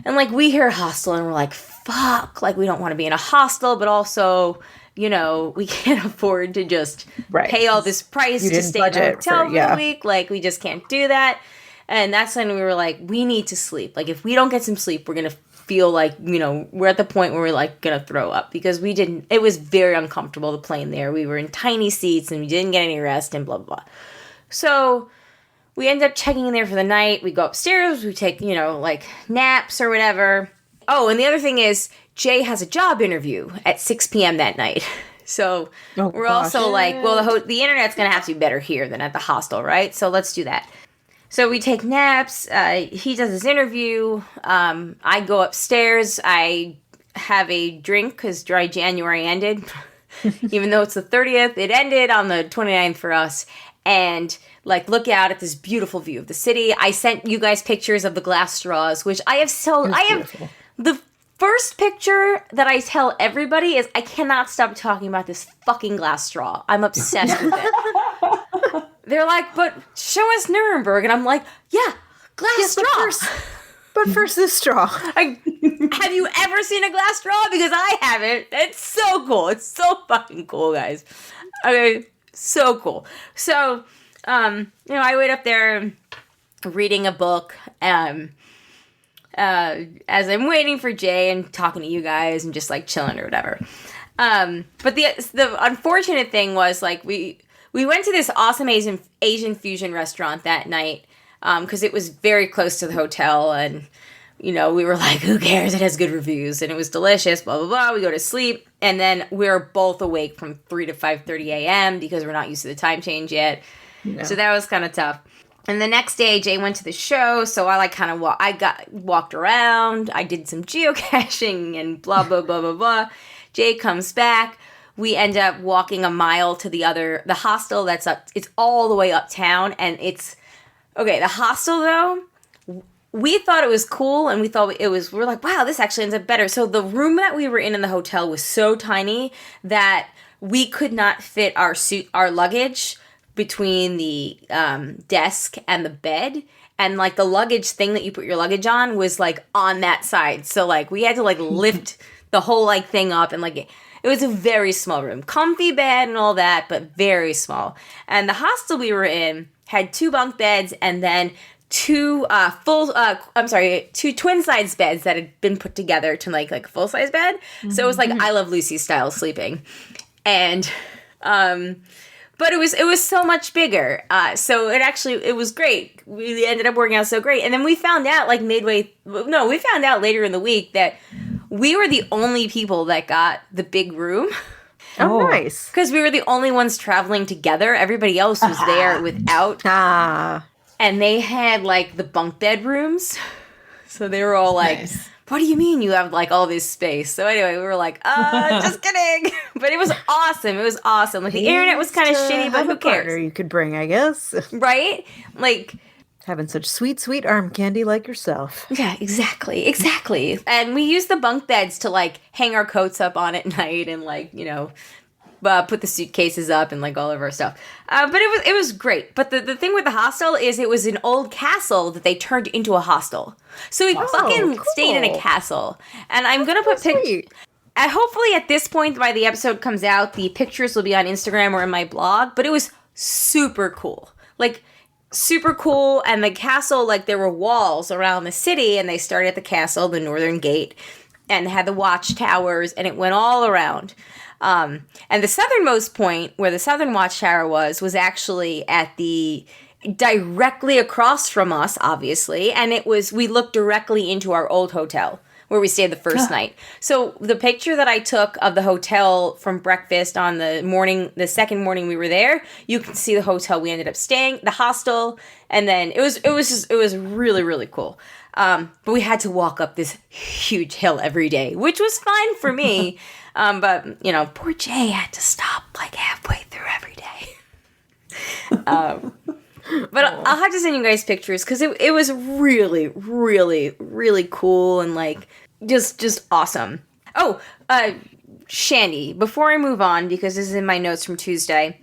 And like we hear hostel and we're like, fuck, like we don't want to be in a hostel, but also, you know, we can't afford to just pay all this price to stay in a hotel for a week. Like we just can't do that. And that's when we were like, we need to sleep. Like, if we don't get some sleep, we're going to feel like, you know, we're at the point where we're, like, going to throw up. Because it was very uncomfortable, the plane there. We were in tiny seats and we didn't get any rest and blah, blah, blah. So we end up checking in there for the night. We go upstairs. We take, you know, like, naps or whatever. Oh, and the other thing is, Jay has a job interview at 6 p.m. that night. So we're also like, well, the internet's going to have to be better here than at the hostel, right? So let's do that. So we take naps. He does his interview. I go upstairs. I have a drink because dry January ended. Even though it's the 30th, it ended on the 29th for us. And like look out at this beautiful view of the city. I sent you guys pictures of the glass straws, which I have beautiful. The first picture that I tell everybody is I cannot stop talking about this fucking glass straw. I'm obsessed with it. They're like, but show us Nuremberg. And I'm like, yeah, glass straw. But first this straw. Have you ever seen a glass straw? Because I haven't. It's so cool. It's so fucking cool, guys. Okay, so cool. So, you know, I wait up there reading a book as I'm waiting for Jay and talking to you guys and just like chilling or whatever. But the unfortunate thing was like we went to this awesome Asian fusion restaurant that night because it was very close to the hotel. And, you know, we were like, who cares? It has good reviews. And it was delicious, blah, blah, blah. We go to sleep. And then we're both awake from 3 to 5:30 a.m. because we're not used to the time change yet. No. So that was kind of tough. And the next day, Jay went to the show. So I like kind of walked around. I did some geocaching and blah, blah, blah, blah, blah. Jay comes back. We end up walking a mile to the hostel that's up. It's all the way uptown, and the hostel though, we thought it was cool, and we're like, wow, this actually ends up better. So the room that we were in the hotel was so tiny that we could not fit our luggage between the desk and the bed. And like the luggage thing that you put your luggage on was like on that side. So like we had to like lift the whole like thing up, and like it was a very small room. Comfy bed and all that, but very small. And the hostel we were in had 2 bunk beds and then 2 twin-size beds that had been put together to make like a full-size bed. Mm-hmm. So it was like I Love Lucy style sleeping. And but it was so much bigger. So it was great. We ended up working out so great. And then we found out we found out later in the week that we were the only people that got the big room. Oh, nice. Because we were the only ones traveling together. Everybody else was there without. And they had, like, the bunk bed rooms. So they were all like, nice. What do you mean you have, like, all this space? So anyway, we were like, just kidding. But it was awesome. It was awesome. Like, the internet was kind of shitty, but who cares? You could bring, I guess. Right? Like... Having such sweet, sweet arm candy like yourself. Yeah, exactly. And we used the bunk beds to, like, hang our coats up on at night and, like, you know, put the suitcases up and, like, all of our stuff. But it was great. But the thing with the hostel is it was an old castle that they turned into a hostel. So we fucking stayed in a castle. And I'm going to put pictures... hopefully at this point, by the episode comes out, the pictures will be on Instagram or in my blog. But it was super cool. Like... super cool. And the castle, like there were walls around the city, and they started at the castle, the northern gate, and had the watchtowers, and it went all around. And the southernmost point where the southern watchtower was actually at the directly across from us, obviously, and we looked directly into our old hotel where we stayed the first night. So the picture that I took of the hotel from breakfast on the second morning we were there, you can see the hotel we ended up staying, the hostel, and then it was really, really cool. But we had to walk up this huge hill every day, which was fine for me. But, you know, poor Jay had to stop like halfway through every day. But I'll have to send you guys pictures because it was really, really, really cool and like just awesome. Oh, Shandy, before I move on, because this is in my notes from Tuesday,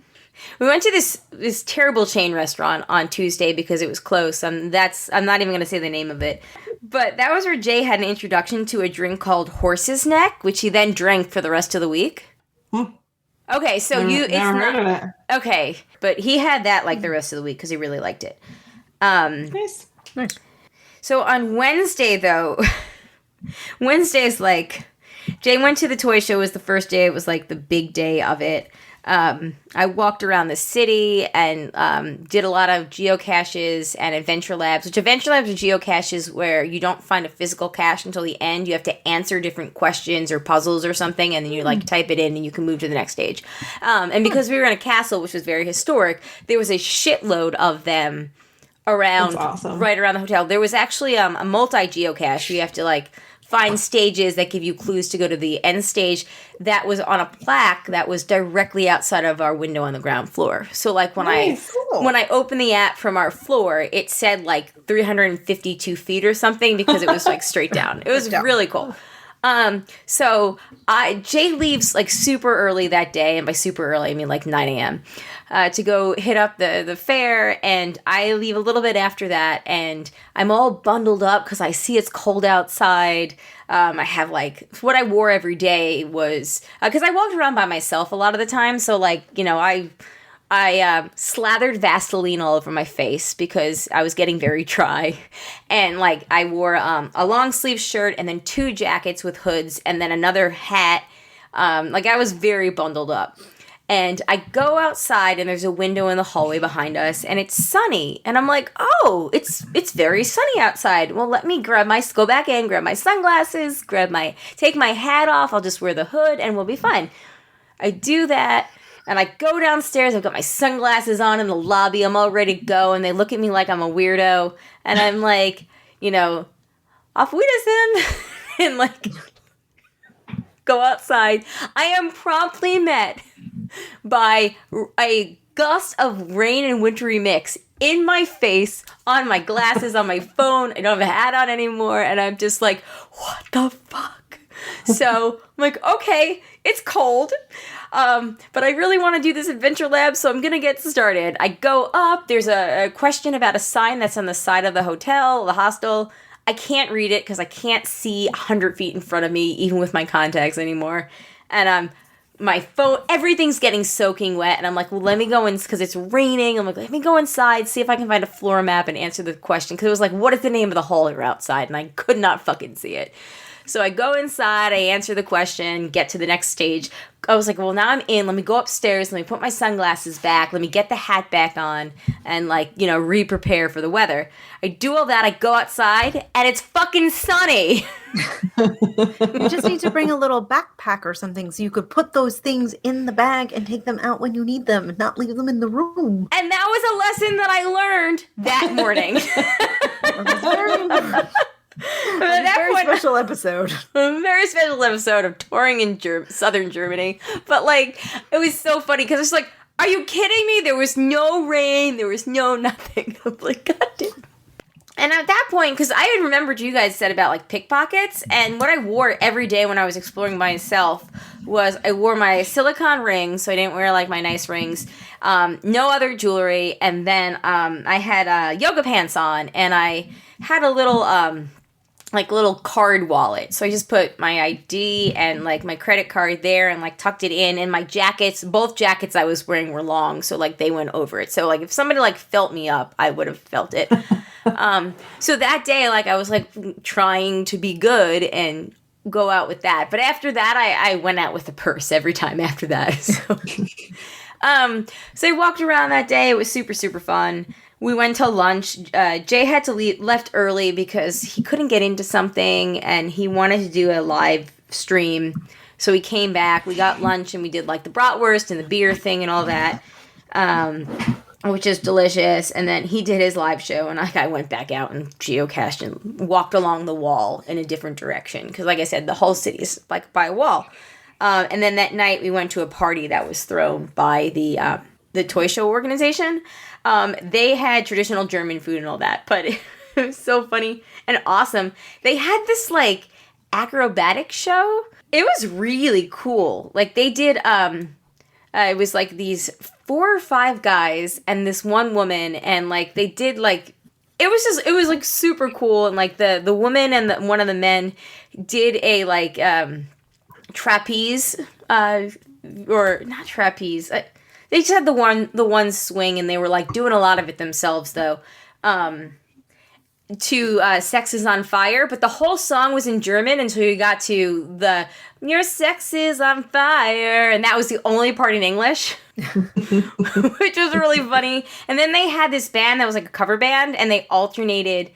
we went to this terrible chain restaurant on Tuesday because it was close. I'm not even going to say the name of it. But that was where Jay had an introduction to a drink called Horse's Neck, which he then drank for the rest of the week. Okay, so never heard of it. Okay, but he had that like the rest of the week because he really liked it. Nice. So on Wednesday, though, Wednesday's like, Jay went to the toy show. It was the first day. It was like the big day of it. I walked around the city and did a lot of geocaches and adventure labs, which adventure labs are geocaches where you don't find a physical cache until the end. You have to answer different questions or puzzles or something, and then you like type it in and you can move to the next stage. And because we were in a castle, which was very historic, there was a shitload of them around, right around the hotel. There was actually a multi-geocache. You have to like find stages that give you clues to go to the end stage that was on a plaque that was directly outside of our window on the ground floor. So like when I opened the app from our floor, it said like 352 feet or something because it was like straight down. It was really cool. So Jay leaves like super early that day, and by super early I mean like 9 a.m. To go hit up the fair, and I leave a little bit after that, and I'm all bundled up because I see it's cold outside. I have like what I wore every day was because I walked around by myself a lot of the time, so like I slathered Vaseline all over my face because I was getting very dry. And, like, I wore a long-sleeve shirt and then 2 jackets with hoods and then another hat. Like, I was very bundled up. And I go outside and there's a window in the hallway behind us and it's sunny. And I'm like, oh, it's very sunny outside. Well, let me go back in, grab my sunglasses, take my hat off. I'll just wear the hood and we'll be fine. I do that. And I go downstairs, I've got my sunglasses on in the lobby, I'm all ready to go, and they look at me like I'm a weirdo, and I'm like, auf Wiedersehen, and like, go outside. I am promptly met by a gust of rain and wintry mix in my face, on my glasses, on my phone. I don't have a hat on anymore, and I'm just like, what the fuck? So I'm like, okay, it's cold. But I really want to do this adventure lab, so I'm going to get started. I go up. There's a question about a sign that's on the side of the hotel, the hostel. I can't read it because I can't see 100 feet in front of me, even with my contacts anymore. And my phone, everything's getting soaking wet. And I'm like, well, let me go in, because it's raining. I'm like, let me go inside, see if I can find a floor map and answer the question. Because it was like, what is the name of the hall you're outside? And I could not fucking see it. So I go inside, I answer the question, get to the next stage. I was like, well, now I'm in. Let me go upstairs. Let me put my sunglasses back. Let me get the hat back on and, re-prepare for the weather. I do all that. I go outside, and it's fucking sunny. You just need to bring a little backpack or something so you could put those things in the bag and take them out when you need them and not leave them in the room. And that was a lesson that I learned that morning. Very special episode. A very special episode of touring in southern Germany. But, it was so funny because it's like, are you kidding me? There was no rain. There was no nothing. I'm like, God damn. And at that point, because I had remembered you guys said about, pickpockets, and what I wore every day when I was exploring myself was I wore my silicone rings, so I didn't wear, my nice rings, no other jewelry, and then I had yoga pants on, and I had a little... little card wallet. So I just put my ID and my credit card there and tucked it in. And my jackets, both jackets I was wearing were long. So they went over it. So if somebody felt me up, I would have felt it. So that day, I was trying to be good and go out with that. But after that, I went out with a purse every time after that. So, so I walked around that day. It was super, super fun. We went to lunch. Jay had to left early because he couldn't get into something and he wanted to do a live stream. So he came back. We got lunch and we did the bratwurst and the beer thing and all that, which is delicious. And then he did his live show and I went back out and geocached and walked along the wall in a different direction. Because like I said, the whole city is by a wall. And then that night we went to a party that was thrown by the the toy show organization. They had traditional German food and all that, but it was so funny and awesome. They had this like acrobatic show. It was really cool. Like they did, it was like these 4 or 5 guys and this one woman, and like they did like, it was like super cool. And like the woman and one of the men did a like trapeze, or not trapeze. They just had the one swing, and they were like doing a lot of it themselves though. To Sex is on Fire, but the whole song was in German until you got to the Your Sex is on Fire, and that was the only part in English, which was really funny. And then they had this band that was like a cover band, and they alternated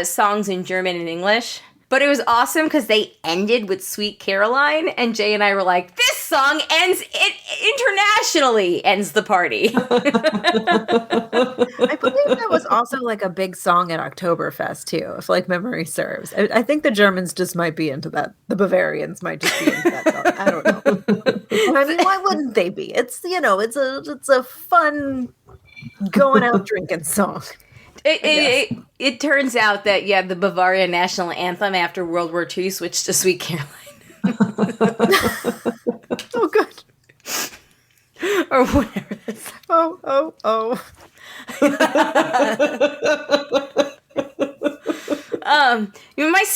songs in German and English. But it was awesome because they ended with Sweet Caroline, and Jay and I were like, this song internationally ends the party. I believe that was also like a big song at Oktoberfest too, if like memory serves. I think the Germans just might be into that. The Bavarians might just be into that song. I don't know. I mean, why wouldn't they be? It's, you know, it's a fun going out drinking song. It turns out that, yeah, the Bavarian national anthem after World War II switched to Sweet Caroline. Oh, good. Or whatever that's. Oh.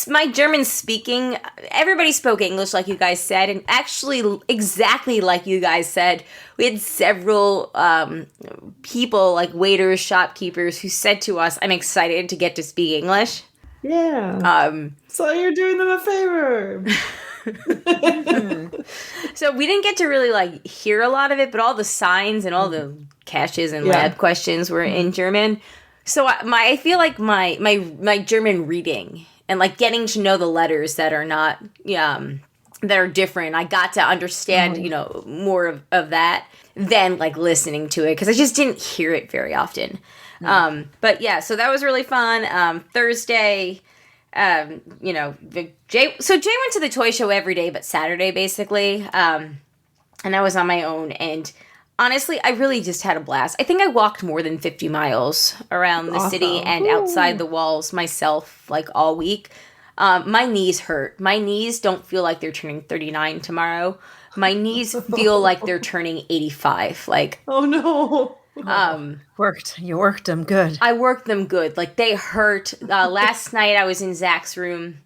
My German speaking, everybody spoke English like you guys said, and actually exactly like you guys said. We had several people, like waiters, shopkeepers, who said to us, I'm excited to get to speak English. Yeah. So you're doing them a favor. So we didn't get to really like hear a lot of it, but all the signs and all the caches and lab questions were in German. So I feel like my German reading and like getting to know the letters that are not that are different, I got to understand more of that than like listening to it, because I just didn't hear it very often. But yeah, so that was really fun. Thursday, Jay went to the toy show every day but Saturday basically, and I was on my own, and honestly, I really just had a blast. I think I walked more than 50 miles around the city and outside the walls myself, like all week. My knees hurt. My knees don't feel like they're turning 39 tomorrow. My knees feel like they're turning 85. Like, oh no. You worked them good. I worked them good. Like, they hurt. Last night I was in Zach's room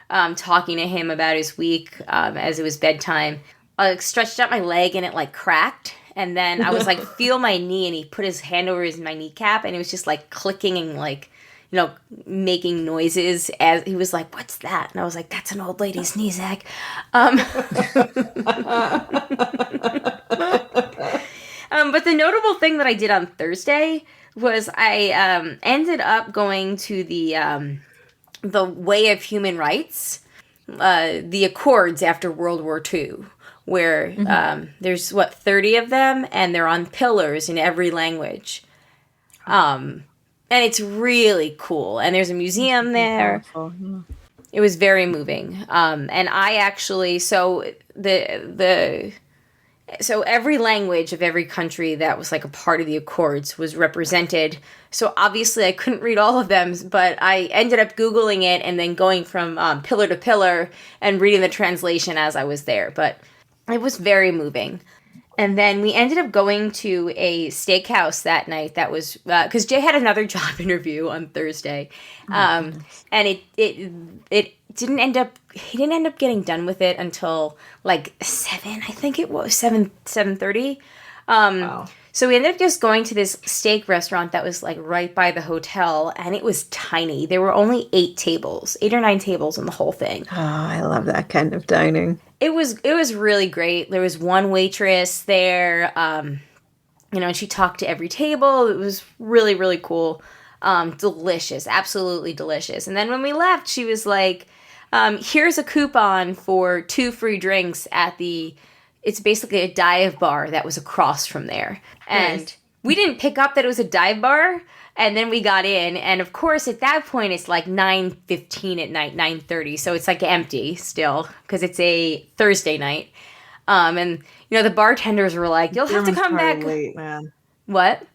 talking to him about his week as it was bedtime. I stretched out my leg and it like cracked. And then I was like, feel my knee, and he put his hand over my kneecap, and it was just like clicking and like, making noises as he was like, what's that? And I was like, that's an old lady's knee, Zach. But the notable thing that I did on Thursday was I ended up going to the Way of Human Rights, the Accords after World War II. Where there's 30 of them, and they're on pillars in every language, and it's really cool. And there's a museum there. It was very moving. And I actually so every language of every country that was like a part of the Accords was represented. So obviously I couldn't read all of them, but I ended up Googling it and then going from pillar to pillar and reading the translation as I was there. But it was very moving. And then we ended up going to a steakhouse that night that was, because Jay had another job interview on Thursday. And it didn't end up, he didn't end up getting done with it until like 7, I think it was, 7:30. Wow. So we ended up just going to this steak restaurant that was like right by the hotel, and it was tiny. There were only 8 or 9 tables in the whole thing. Oh, I love that kind of dining. It was really great. There was one waitress there, and she talked to every table. It was really, really cool. Delicious, absolutely delicious. And then when we left, she was like, here's a coupon for 2 free drinks at it's basically a dive bar that was across from there. And we didn't pick up that it was a dive bar. And then we got in, and of course, at that point, it's like 9:15 at night, 9:30, so it's like empty still, because it's a Thursday night. And the bartenders were like, "You'll have to come back." Late, man. What?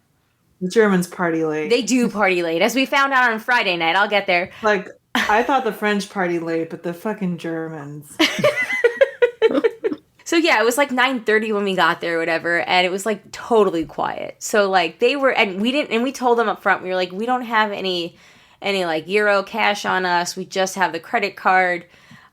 The Germans party late. They do party late, as we found out on Friday night. I'll get there. Like, I thought the French party late, but the fucking Germans. So yeah, it was like 9:30 when we got there or whatever, and it was like totally quiet. So like they were, and we told them up front, we were like, we don't have any like Euro cash on us. We just have the credit card.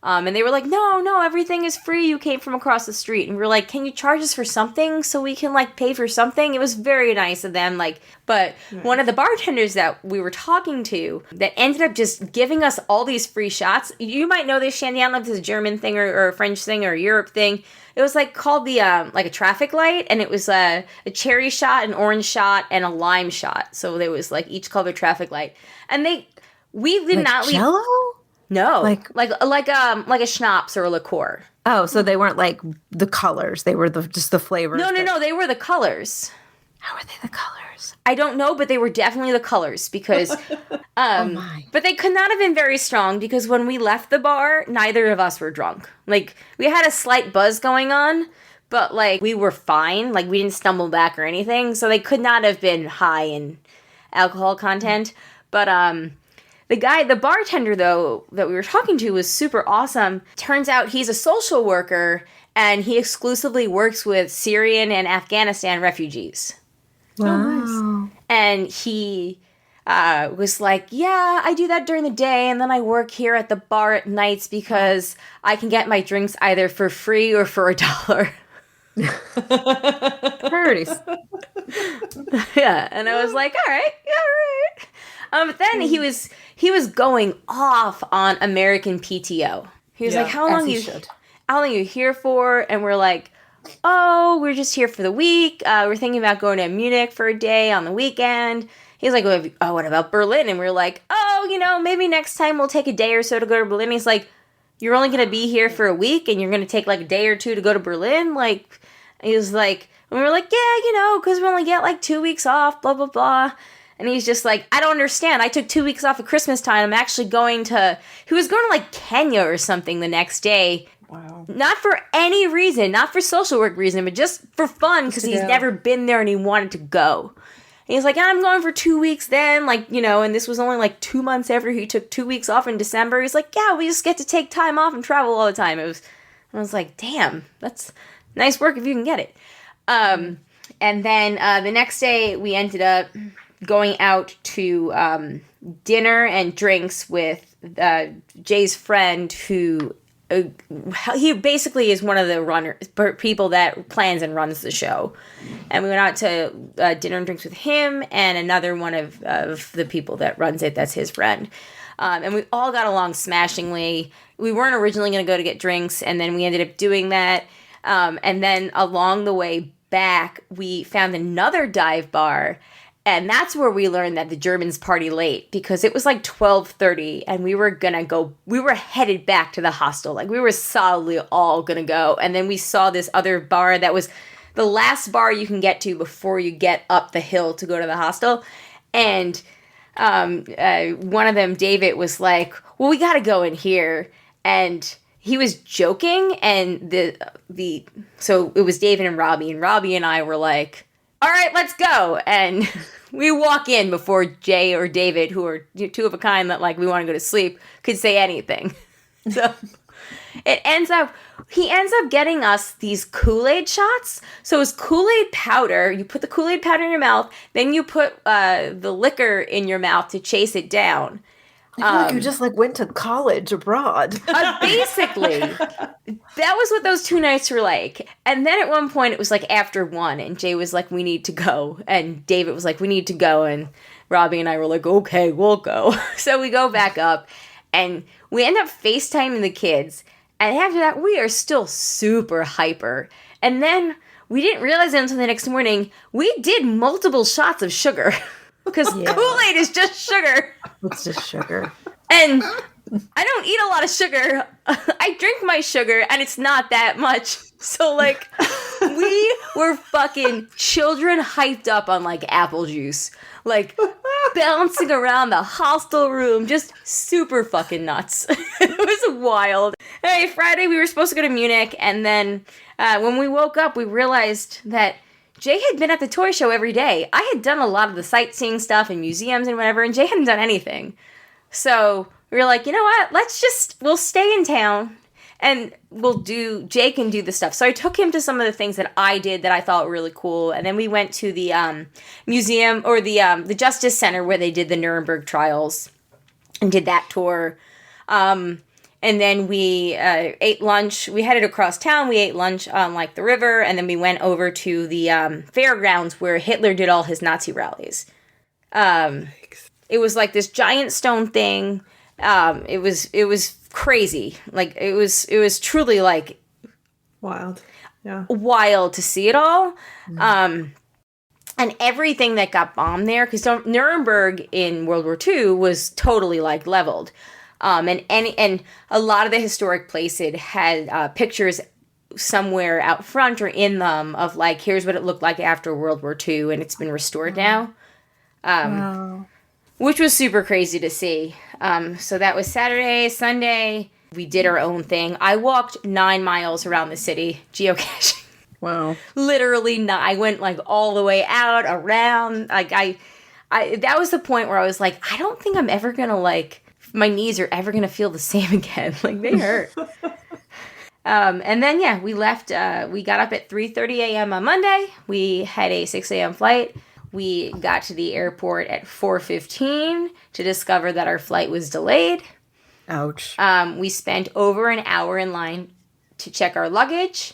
And they were like, no, everything is free. You came from across the street. And we were like, can you charge us for something so we can, like, pay for something? It was very nice of them. Like, but one of the bartenders that we were talking to that ended up just giving us all these free shots. You might know this, Shandy. I don't know if it's a German thing or a French thing or a Europe thing. It was, like, called the, like, a traffic light. And it was a cherry shot, an orange shot, and a lime shot. So there was, like, each called a traffic light. And we did not leave. Jello? No, like a schnapps or a liqueur. Oh, so they weren't like the colors; they were just the flavors. No, they were the colors. How were they the colors? I don't know, but they were definitely the colors because. But they could not have been very strong because when we left the bar, neither of us were drunk. Like we had a slight buzz going on, but like we were fine. Like we didn't stumble back or anything, so they could not have been high in alcohol content. But the bartender, though, that we were talking to was super awesome. Turns out he's a social worker, and he exclusively works with Syrian and Afghanistan refugees. Wow. Oh, nice. And he was like, yeah, I do that during the day, and then I work here at the bar at nights because I can get my drinks either for free or for $1. Priorities. Yeah, and I was like, all right. But then he was going off on American PTO. He was like, how long are you here for? And we're like, oh, we're just here for the week. We're thinking about going to Munich for a day on the weekend. He's like, oh, what about Berlin? And we're like, oh, maybe next time we'll take a day or so to go to Berlin. He's like, you're only going to be here for a week and you're going to take like a day or two to go to Berlin? Like, he was like, and we were like, yeah, because we only get like 2 weeks off, blah, blah, blah. And he's just like, I don't understand. I took 2 weeks off at Christmas time. I'm actually he was going to like Kenya or something the next day. Wow. Not for any reason, not for social work reason, but just for fun because he's never been there and he wanted to go. And he's like, I'm going for 2 weeks then, and this was only like 2 months after he took 2 weeks off in December. He's like, yeah, we just get to take time off and travel all the time. I was like, damn, that's nice work if you can get it. And then the next day we ended up going out to dinner and drinks with Jay's friend who he basically is one of the people that plans and runs the show. And we went out to dinner and drinks with him and another one of the people that runs it. That's his friend. And we all got along smashingly. We weren't originally going to go to get drinks, and then we ended up doing that. And then along the way back, we found another dive bar. And that's where we learned that the Germans party late because it was like 12:30 and we were headed back to the hostel. Like we were solidly all going to go. And then we saw this other bar that was the last bar you can get to before you get up the hill to go to the hostel. And one of them, David, was like, well, we got to go in here. And he was joking. And so it was David and Robbie and I were like, all right, let's go. And we walk in before Jay or David, who are two of a kind that like we want to go to sleep, could say anything. So he ends up getting us these Kool-Aid shots. So it's Kool-Aid powder. You put the Kool-Aid powder in your mouth, then you put the liquor in your mouth to chase it down. I feel like you just like went to college abroad. Basically, that was what those 2 nights were like. And then at one point it was like after 1 and Jay was like, we need to go. And David was like, we need to go. And Robbie and I were like, okay, we'll go. So we go back up and we end up FaceTiming the kids. And after that, we are still super hyper. And then we didn't realize it until the next morning, we did multiple shots of sugar. Because Kool-Aid is just sugar. It's just sugar. And I don't eat a lot of sugar. I drink my sugar, and it's not that much. So, like, we were fucking children hyped up on, like, apple juice. Like, bouncing around the hostel room. Just super fucking nuts. It was wild. Hey, Friday we were supposed to go to Munich, and then when we woke up, we realized that Jay had been at the toy show every day. I had done a lot of the sightseeing stuff and museums and whatever, and Jay hadn't done anything. So we were like, you know what? We'll stay in town and Jay can do the stuff. So I took him to some of the things that I did that I thought were really cool. And then we went to the museum or the Justice Center where they did the Nuremberg trials and did that tour. And then we ate lunch. We headed across town. We ate lunch on like the river, and then we went over to the fairgrounds where Hitler did all his Nazi rallies. It was like this giant stone thing. It was crazy. Like it was truly like wild. Yeah, wild to see it all. And everything that got bombed there, because Nuremberg in World War II was totally like leveled. And a lot of the historic places had pictures somewhere out front or in them of like, here's what it looked like after World War II, and it's been restored now. Wow. Which was super crazy to see. So that was Saturday, Sunday. We did our own thing. I walked 9 miles around the city, geocaching. Wow. Literally, I went like all the way out, around. Like that was the point where I was like, I don't think I'm ever gonna like, my knees are ever gonna feel the same again. Like they hurt. And then yeah, we left. We got up at 3:30 a.m. on Monday. We had a 6 a.m. flight. We got to the airport at 4:15 to discover that our flight was delayed. Ouch. We spent over an hour in line to check our luggage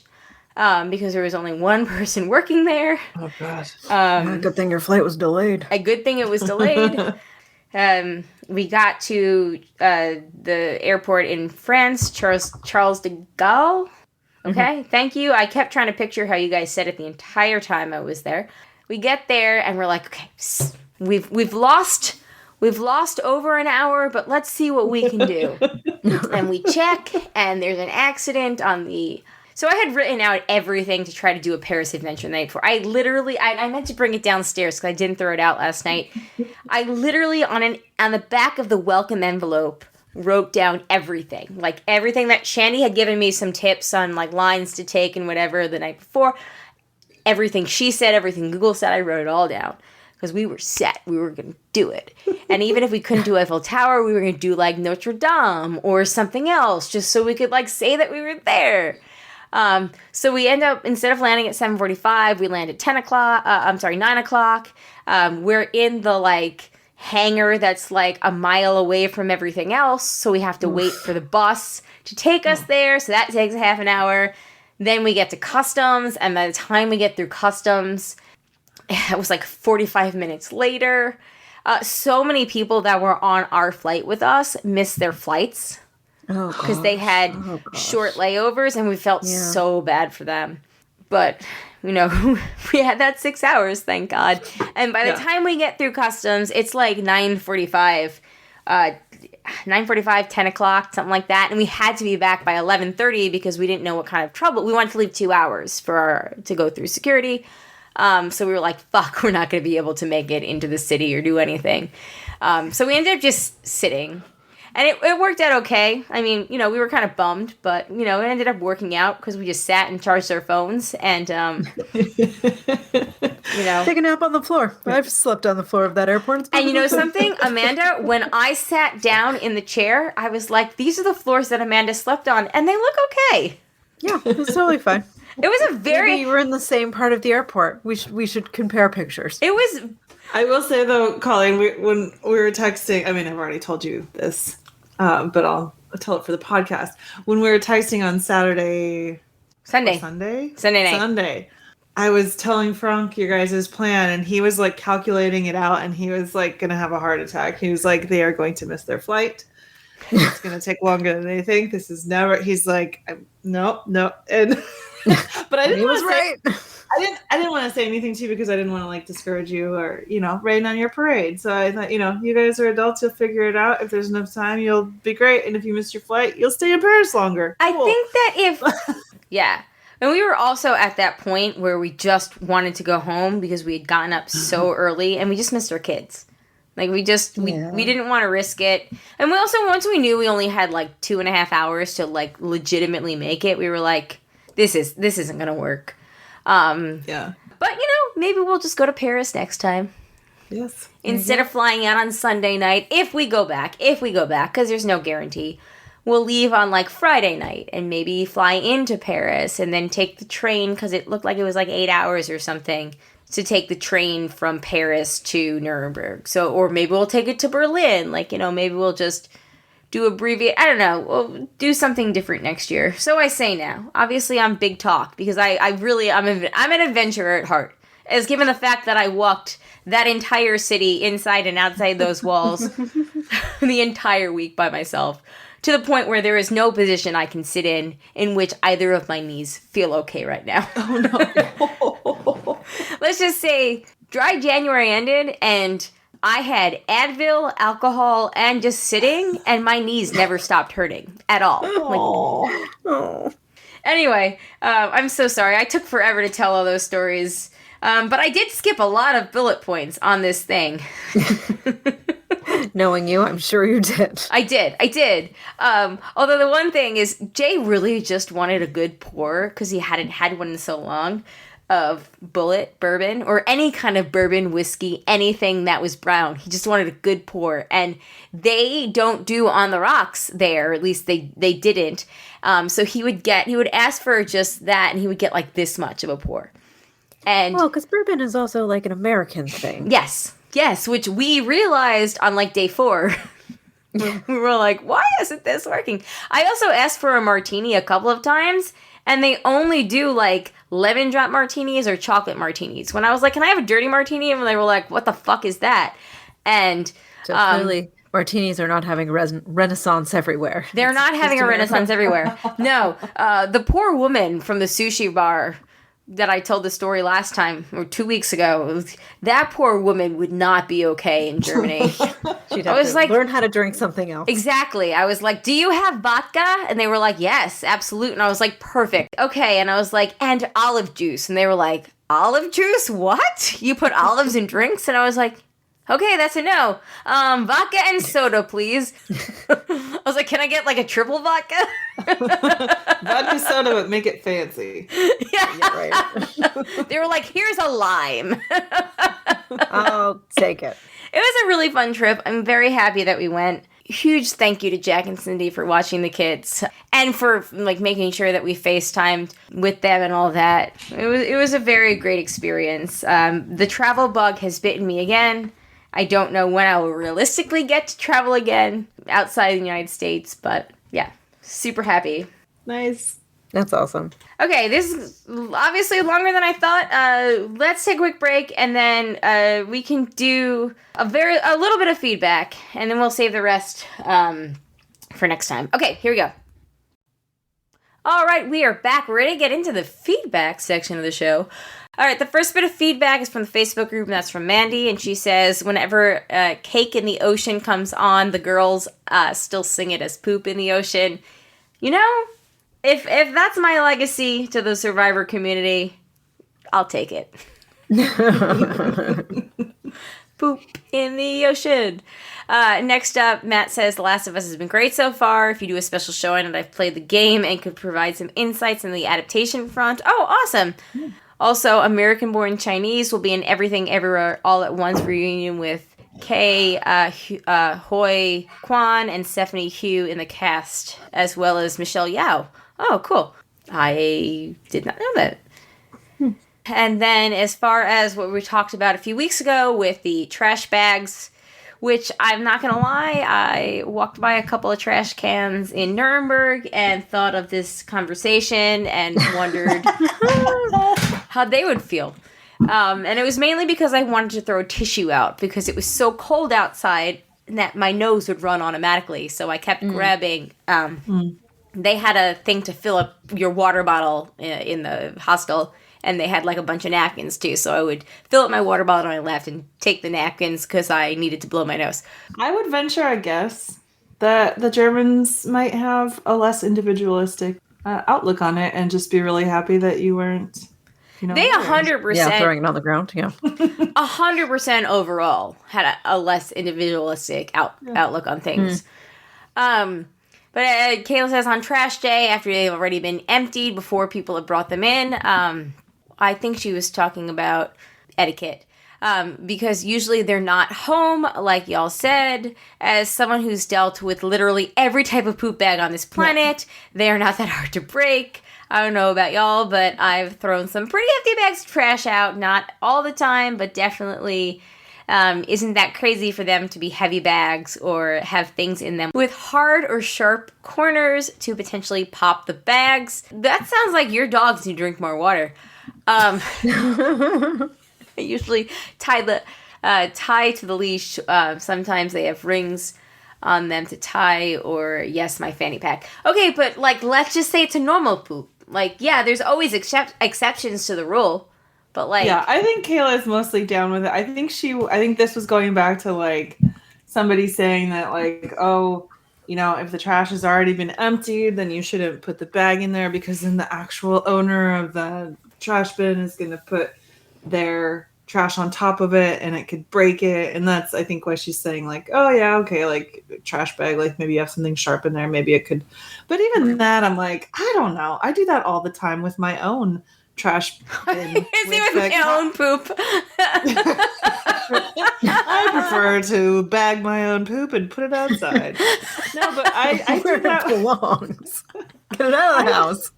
because there was only one person working there. Oh God. Good thing your flight was delayed. A good thing it was delayed. We got to the airport in France, Charles de Gaulle. Okay, Thank you. I kept trying to picture how you guys said it the entire time I was there. We get there and we're like, okay, we've lost over an hour, but let's see what we can do. And we check, and there's an accident on the. So I had written out everything to try to do a Paris adventure the night before. I literally, I meant to bring it downstairs because I didn't throw it out last night. I literally, on the back of the welcome envelope, wrote down everything. Like everything that Shandy had given me some tips on like lines to take and whatever the night before. Everything she said, everything Google said, I wrote it all down. Because we were set. We were going to do it. And even if we couldn't do Eiffel Tower, we were going to do like Notre Dame or something else just so we could like say that we were there. So we end up, instead of landing at 7:45, we land at 9 o'clock. We're in the like hangar that's like a mile away from everything else. So we have to wait for the bus to take us there. So that takes a half an hour. Then we get to customs. And by the time we get through customs, it was like 45 minutes later. So many people that were on our flight with us missed their flights. Because they had short layovers, and we felt so bad for them. But, you know, we had that 6 hours, thank God. And by the time we get through customs, it's like 9:45, 10 o'clock, something like that. And we had to be back by 11:30 because we didn't know what kind of trouble. We wanted to leave 2 hours to go through security. So we were like, fuck, we're not going to be able to make it into the city or do anything. So we ended up just sitting. And it worked out okay. I mean, you know, we were kind of bummed, but, you know, it ended up working out because we just sat and charged our phones and, you know. Take a nap on the floor. I've slept on the floor of that airport. And you know something, Amanda, when I sat down in the chair, I was like, these are the floors that Amanda slept on, and they look okay. Yeah, it was totally fine. It was a very... Maybe we were in the same part of the airport. We should compare pictures. It was... I will say, though, Colleen, when we were texting, I mean, I've already told you this, but I'll tell it for the podcast. When we were texting on Sunday night, I was telling Frank your guys' plan, and he was, like, calculating it out, and he was, like, going to have a heart attack. He was like, they are going to miss their flight. It's going to take longer than they think. This is never... He's like, no. And... but I didn't want to say... I didn't want to say anything to you because I didn't want to like discourage you or, you know, rain on your parade. So I thought, you know, you guys are adults. You'll figure it out. If there's enough time, you'll be great. And if you missed your flight, you'll stay in Paris longer. I think that yeah. And we were also at that point where we just wanted to go home because we had gotten up so early and we just missed our kids. Like we didn't want to risk it. And we also, once we knew we only had like 2.5 hours to like legitimately make it, we were like, this isn't going to work. Yeah. But, you know, maybe we'll just go to Paris next time. Yes. Instead of flying out on Sunday night, if we go back, because there's no guarantee, we'll leave on like Friday night and maybe fly into Paris and then take the train, because it looked like it was like 8 hours or something to take the train from Paris to Nuremberg. So, or maybe we'll take it to Berlin. Like, maybe we'll just do I don't know. We'll do something different next year. So I say now. Obviously, I'm big talk because I'm an adventurer at heart. As given the fact that I walked that entire city inside and outside those walls the entire week by myself, to the point where there is no position I can sit in which either of my knees feel okay right now. Oh, no. Let's just say dry January ended and I had Advil, alcohol, and just sitting, and my knees never stopped hurting at all. Anyway, I'm so sorry. I took forever to tell all those stories. But I did skip a lot of bullet points on this thing. Knowing you, I'm sure you did. I did. Although the one thing is, Jay really just wanted a good pour, because he hadn't had one in so long, of bullet bourbon, or any kind of bourbon, whiskey, anything that was brown. He just wanted a good pour. And they don't do on the rocks there, at least they didn't. So he would ask for just that, and he would get like this much of a pour. And because bourbon is also like an American thing. Yes, which we realized on like day 4. We were like, why isn't this working? I also asked for a martini a couple of times, and they only do like lemon drop martinis or chocolate martinis. When I was like, can I have a dirty martini? And they were like, what the fuck is that? And so clearly martinis are not having a renaissance everywhere. They're not having a renaissance everywhere. No, the poor woman from the sushi bar that I told the story last time, or 2 weeks ago, that poor woman would not be okay in Germany. She'd have to learn how to drink something else. Exactly. I was like, do you have vodka? And they were like, yes, absolute. And I was like, perfect. Okay. And I was like, and olive juice. And they were like, olive juice? What? You put olives in drinks? And I was like, okay, that's a no. Vodka and soda, please. I was like, can I get like a triple vodka? Vodka soda, but make it fancy. Yeah, right. They were like, here's a lime. I'll take it. It was a really fun trip. I'm very happy that we went. Huge thank you to Jack and Cindy for watching the kids and for like making sure that we FaceTimed with them and all that. It was a very great experience. The travel bug has bitten me again. I don't know when I will realistically get to travel again outside the United States, but yeah, super happy. Nice. That's awesome. Okay, this is obviously longer than I thought. Let's take a quick break, and then we can do a little bit of feedback, and then we'll save the rest for next time. Okay, here we go. All right, we are back. We're ready to get into the feedback section of the show. All right, the first bit of feedback is from the Facebook group, and that's from Mandy, and she says, whenever Cake in the Ocean comes on, the girls still sing it as Poop in the Ocean. You know, if that's my legacy to the Survivor community, I'll take it. Poop in the Ocean. Next up, Matt says, The Last of Us has been great so far. If you do a special show on it, I've played the game and could provide some insights in the adaptation front. Oh, awesome. Yeah. Also, American-born Chinese will be in Everything Everywhere All at Once reunion with Kei Hui Kwan and Stephanie Hugh in the cast, as well as Michelle Yeoh. Oh, cool. I did not know that. And then as far as what we talked about a few weeks ago with the trash bags, which I'm not going to lie, I walked by a couple of trash cans in Nuremberg and thought of this conversation and wondered how they would feel. And it was mainly because I wanted to throw a tissue out because it was so cold outside that my nose would run automatically. So I kept grabbing. They had a thing to fill up your water bottle in the hostel. And they had like a bunch of napkins too. So I would fill up my water bottle on my left and take the napkins because I needed to blow my nose. I would venture a guess that the Germans might have a less individualistic outlook on it and just be really happy that you weren't, They 100%. Yeah, throwing it on the ground, yeah. 100% overall had a less individualistic outlook on things. But Kayla says on trash day, after they've already been emptied before people have brought them in, I think she was talking about etiquette. Because usually they're not home, like y'all said. As someone who's dealt with literally every type of poop bag on this planet, they are not that hard to break. I don't know about y'all, but I've thrown some pretty hefty bags of trash out. Not all the time, but definitely isn't that crazy for them to be heavy bags or have things in them with hard or sharp corners to potentially pop the bags. That sounds like your dogs need to drink more water. I usually tie to the leash. Sometimes they have rings on them to tie, or yes, my fanny pack. Okay, but like, let's just say it's a normal poop. Like, yeah, there's always exceptions to the rule, but like, yeah, I think Kayla is mostly down with it. I think this was going back to like somebody saying that like, oh, you know, if the trash has already been emptied, then you shouldn't put the bag in there because then the actual owner of the trash bin is going to put their trash on top of it and it could break it. And that's, I think, why she's saying like, oh yeah, okay, like trash bag, like maybe you have something sharp in there, maybe it could. But even that, I'm like, I don't know. I do that all the time with my own trash bin. with my own poop. I prefer to bag my own poop and put it outside. No, but I do that. It belongs. Get it out of the house.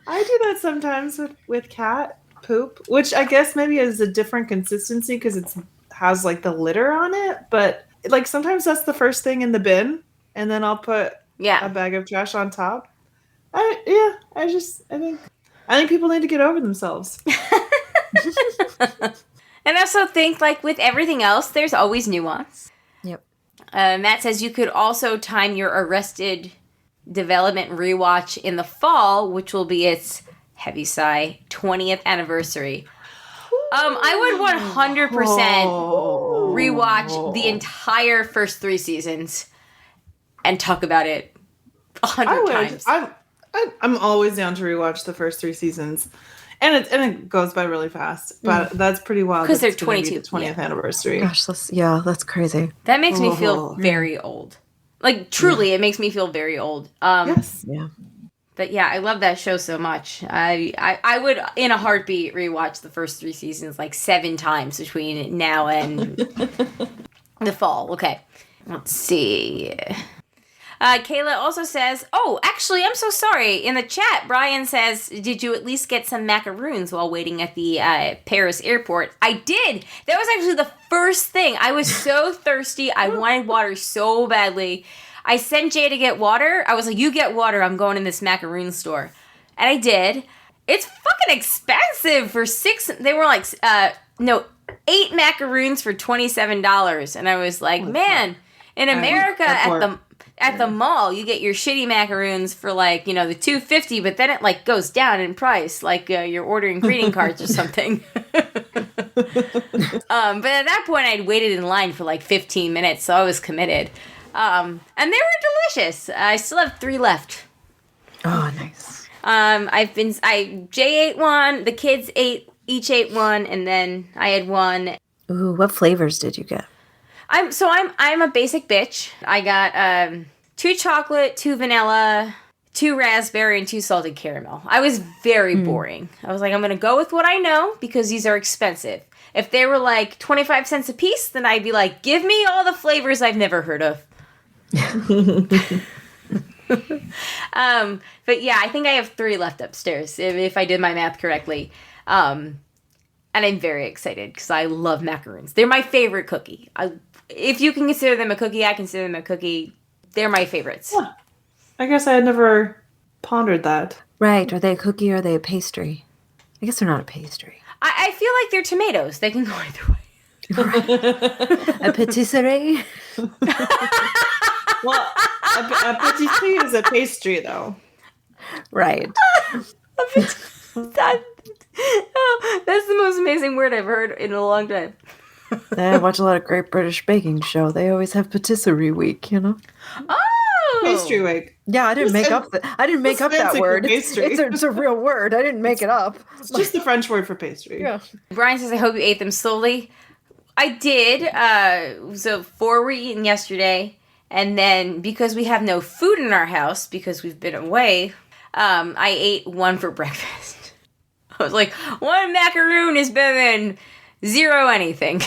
I do that sometimes with cat poop, which I guess maybe is a different consistency because it has like the litter on it, but like sometimes that's the first thing in the bin and then I'll put a bag of trash on top. I think people need to get over themselves. And I also think like with everything else, there's always nuance. Yep. Matt says you could also time your Arrested Development rewatch in the fall, which will be its heavy sigh 20th anniversary. I would 100% rewatch the entire first 3 seasons and talk about it 100 times. I'm always down to rewatch the first 3 seasons, and it goes by really fast. But that's pretty wild because they're 22 20th anniversary. Gosh, that's crazy. That makes me feel very old. Like truly, it makes me feel very old. Yes. Yeah. But yeah, I love that show so much. I would, in a heartbeat, rewatch the first 3 seasons like 7 times between now and the fall. Okay, let's see. Kayla also says, oh, actually, I'm so sorry. In the chat, Brian says, did you at least get some macaroons while waiting at the Paris airport? I did. That was actually the first thing. I was so thirsty. I wanted water so badly. I sent Jay to get water. I was like, you get water. I'm going in this macaroon store. And I did. It's fucking expensive for 6. They were like, 8 macaroons for $27. And I was like, man, in America at the mall, you get your shitty macaroons for like, the $2.50, but then it like goes down in price. Like you're ordering greeting cards or something. But at that point I'd waited in line for like 15 minutes. So I was committed. And they were delicious. I still have 3 left. Oh, nice. Jay ate 1, the kids each ate 1, and then I had 1. Ooh, what flavors did you get? I'm a basic bitch. I got 2 chocolate, 2 vanilla, 2 raspberry, and 2 salted caramel. I was very boring. I was like, I'm gonna go with what I know because these are expensive. If they were like 25 cents a piece, then I'd be like, give me all the flavors I've never heard of. But yeah, I think I have 3 left upstairs if I did my math correctly. And I'm very excited because I love macaroons. They're my favorite cookie. If you can consider them a cookie, I consider them a cookie. They're my favorites. Yeah. I guess I had never pondered that. Right. Are they a cookie or are they a pastry? I guess they're not a pastry. I feel like they're tomatoes. They can go either way. A patisserie? Well, a patisserie is a pastry, though. Right. That's the most amazing word I've heard in a long time. I watch a lot of Great British Baking Show. They always have patisserie week, Oh, pastry week. Yeah, I didn't make up that word. It's a real word. I didn't make it up. It's just the French word for pastry. Yeah. Brian says, I hope you ate them slowly. I did. So 4 were eaten yesterday. And then because we have no food in our house because we've been away, I ate 1 for breakfast. I was like, 1 macaroon is better than Zero anything.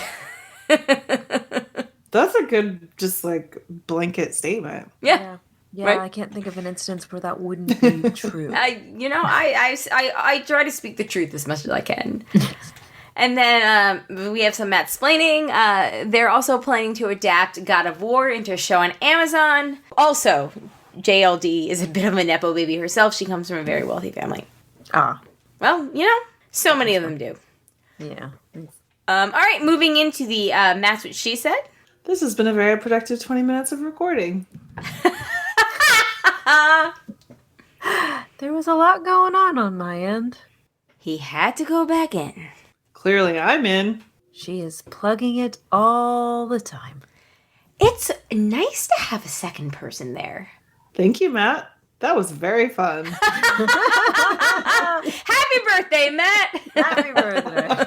That's a good, just like blanket statement. Yeah. Yeah, right? I can't think of an instance where that wouldn't be true. I try to speak the truth as much as I can. And then we have some matsplaining. They're also planning to adapt God of War into a show on Amazon. Also, JLD is a bit of a Nepo baby herself. She comes from a very wealthy family. Ah. Well, so many of them do. Yeah. All right, moving into the That's What She Said. This has been a very productive 20 minutes of recording. There was a lot going on my end. He had to go back in. Clearly, I'm in. She is plugging it all the time. It's nice to have a second person there. Thank you, Matt. That was very fun. Happy birthday, Matt! Happy birthday.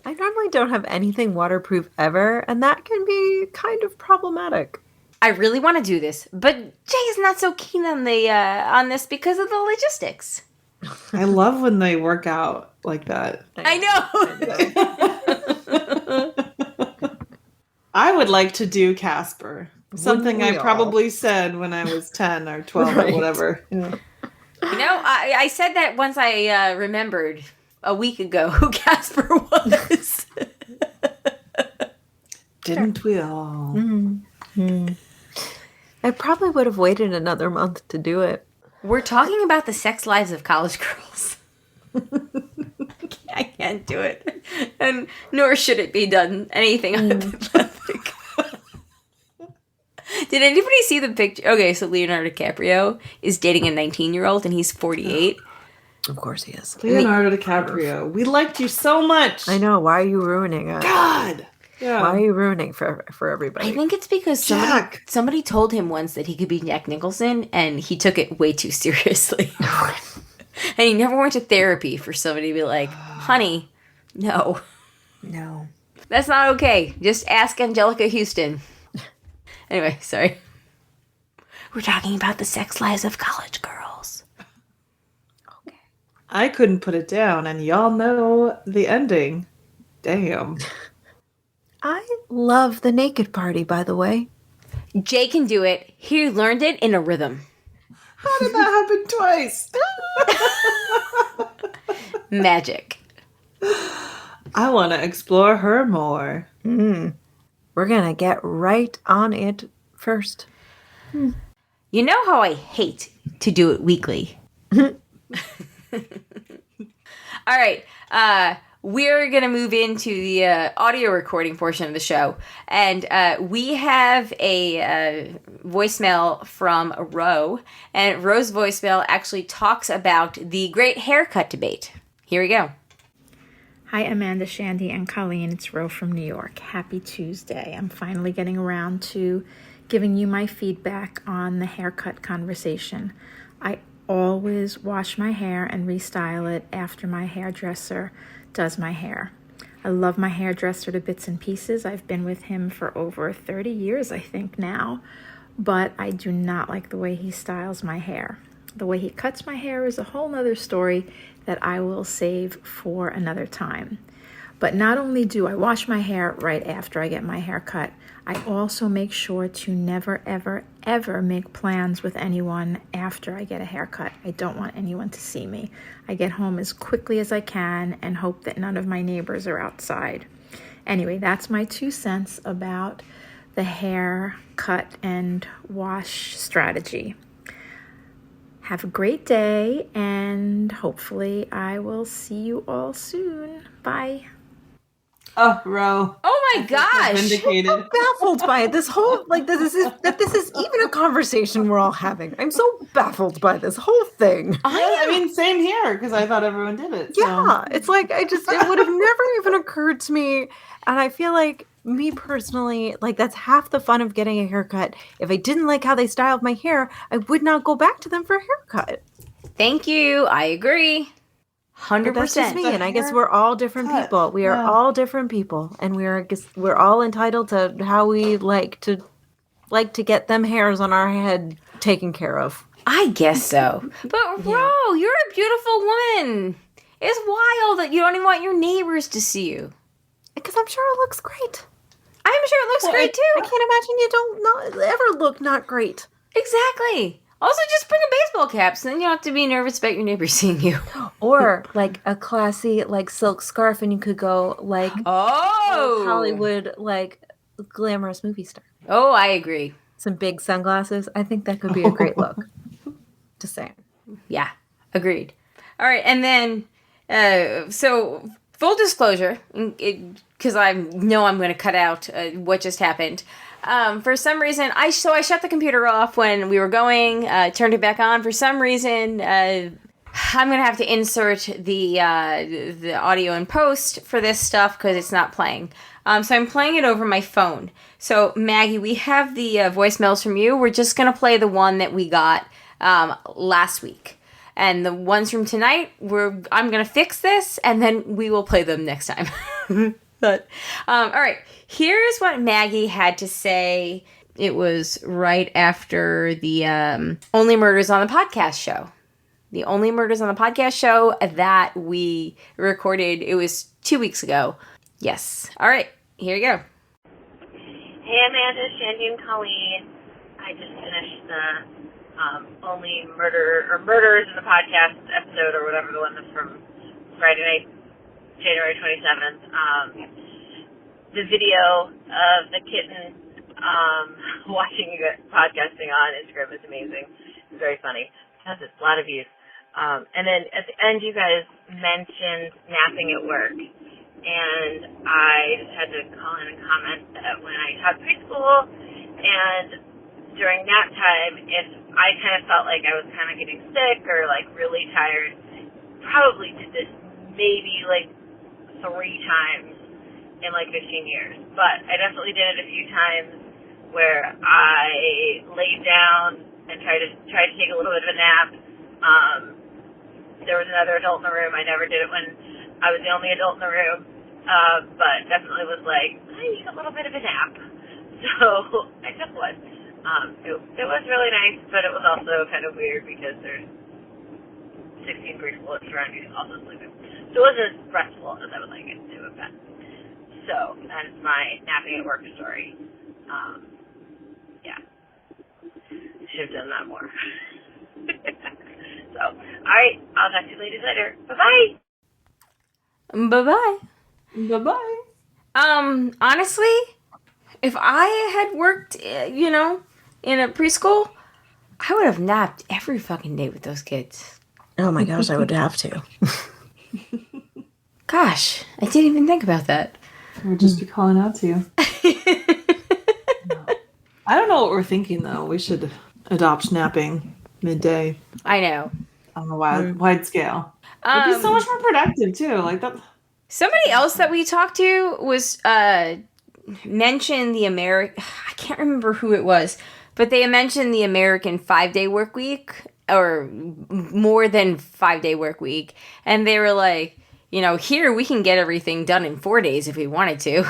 I normally don't have anything waterproof ever, and that can be kind of problematic. I really want to do this, but Jay is not so keen on on this because of the logistics. I love when they work out like that. I know. I would like to do Casper. Something I probably said when I was 10 or 12 or whatever. Yeah. I said that once I remembered a week ago who Casper was. Didn't we all? Mm-hmm. I probably would have waited another month to do it. We're talking about the sex lives of college girls. I can't do it. And nor should it be done anything unpathetic. Did anybody see the picture? Okay, so Leonardo DiCaprio is dating a 19-year-old and he's 48. Of course he is. Leonardo DiCaprio, we liked you so much. I know. Why are you ruining it? God! Yeah. Why are you ruining for everybody? I think it's because somebody told him once that he could be Jack Nicholson, and he took it way too seriously. And he never went to therapy for somebody to be like, honey, no. No. That's not okay. Just ask Angelica Houston. Anyway, sorry. We're talking about the sex lives of college girls. Okay. I couldn't put it down, and y'all know the ending. Damn. I love the naked party, by the way. Jay can do it. He learned it in a rhythm. How did that happen twice? Magic. I want to explore her more. We're going to get right on it first. You know how I hate to do it weekly. All right. We're going to move into the audio recording portion of the show. And we have a voicemail from Ro. And Ro's voicemail actually talks about the great haircut debate. Here we go. Hi, Amanda, Shandy, and Colleen. It's Ro from New York. Happy Tuesday. I'm finally getting around to giving you my feedback on the haircut conversation. I always wash my hair and restyle it after my hairdresser does my hair. I love my hairdresser to bits and pieces. I've been with him for over 30 years, I think now, but I do not like the way he styles my hair. The way he cuts my hair is a whole nother story that I will save for another time. But not only do I wash my hair right after I get my hair cut, I also make sure to never, ever, ever make plans with anyone after I get a haircut. I don't want anyone to see me. I get home as quickly as I can and hope that none of my neighbors are outside. Anyway, that's my 2 cents about the hair cut and wash strategy. Have a great day, and hopefully I will see you all soon. Bye. Oh, Ro. Oh my gosh. Vindicated. I'm baffled by it. This whole, this is even a conversation we're all having. I'm so baffled by this whole thing. I mean, same here, because I thought everyone did it. So. Yeah, it's like, it would have never even occurred to me. And I feel like, me personally, that's half the fun of getting a haircut. If I didn't like how they styled my hair, I would not go back to them for a haircut. Thank you. I agree. 100%. That's just me, and I guess we're all different people. We are all different people, and we're all entitled to how we like to get them hairs on our head taken care of. I guess so. But Ro, you're a beautiful woman. It's wild that you don't even want your neighbors to see you. Because I'm sure it looks great. I'm sure it looks great too. I can't imagine you don't not ever look not great. Exactly. Also, just bring a baseball cap, so then you don't have to be nervous about your neighbors seeing you. Or like a classy like silk scarf, and you could go like Hollywood like glamorous movie star. Oh, I agree. Some big sunglasses. I think that could be a great look. Just saying. Yeah, agreed. All right, and then so full disclosure, because I know I'm going to cut out what just happened. For some reason, I shut the computer off when we were going, turned it back on. For some reason, I'm going to have to insert the audio in post for this stuff because it's not playing. So I'm playing it over my phone. So Maggie, we have the voicemails from you. We're just going to play the one that we got last week. And the ones from tonight, I'm going to fix this, and then we will play them next time. But, all right. Here's what Maggie had to say. It was right after the Only Murders on the Podcast show. The Only Murders on the Podcast show that we recorded. It was 2 weeks ago. Yes. All right. Here you go. Hey, Amanda, Shandy, and Colleen. I just finished the Only Murders in the Podcast episode, or whatever the one that's from Friday night, January 27th. The video of the kitten watching you guys podcasting on Instagram is amazing. It's very funny. It has a lot of views. And then at the end, you guys mentioned napping at work. And I just had to call in and comment that when I taught preschool and during nap time, if I kind of felt like I was kind of getting sick or like really tired, probably did this maybe like 3 times in like 15 years, but I definitely did it a few times where I laid down and tried to take a little bit of a nap. There was another adult in the room. I never did it when I was the only adult in the room, but definitely was like, I need a little bit of a nap. So I took one. It was really nice, but it was also kind of weird because there's 16 preschoolers around you also sleeping. So it wasn't as restful as I would like it to have been. So that's my napping at work story. Yeah. Should have done that more. So, alright, I'll talk to you ladies later. Bye-bye! Bye-bye. Bye-bye. Honestly, if I had worked, in a preschool, I would have napped every fucking day with those kids. Oh my gosh, I would have to. Gosh, I didn't even think about that. We'll just be calling out to you. I don't know what we're thinking, though. We should adopt napping midday I know. on a wide scale. It'd be so much more productive, too. Like that. Somebody else that we talked to was mentioned the I can't remember who it was, but they mentioned the American 5-day work week, or more than 5-day work week, and they were like, here we can get everything done in 4 days if we wanted to.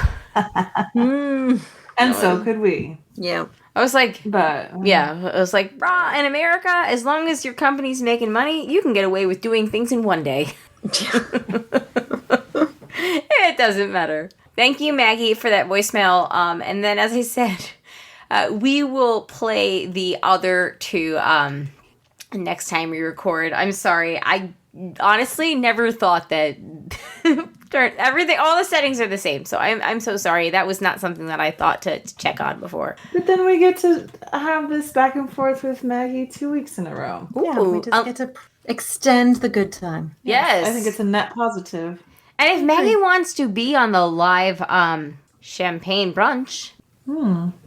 And so could we. Yeah. I was like, But yeah, I was like, brah, in America, as long as your company's making money, you can get away with doing things in 1 day. It doesn't matter. Thank you, Maggie, for that voicemail. And then, as I said, we will play the other 2 next time we record. I'm sorry. I honestly never thought that everything, all the settings are the same. So I'm so sorry. That was not something that I thought to check on before. But then we get to have this back and forth with Maggie 2 weeks in a row. Yeah, we just get to extend the good time. Yes. I think it's a net positive. And if Maggie wants to be on the live champagne brunch,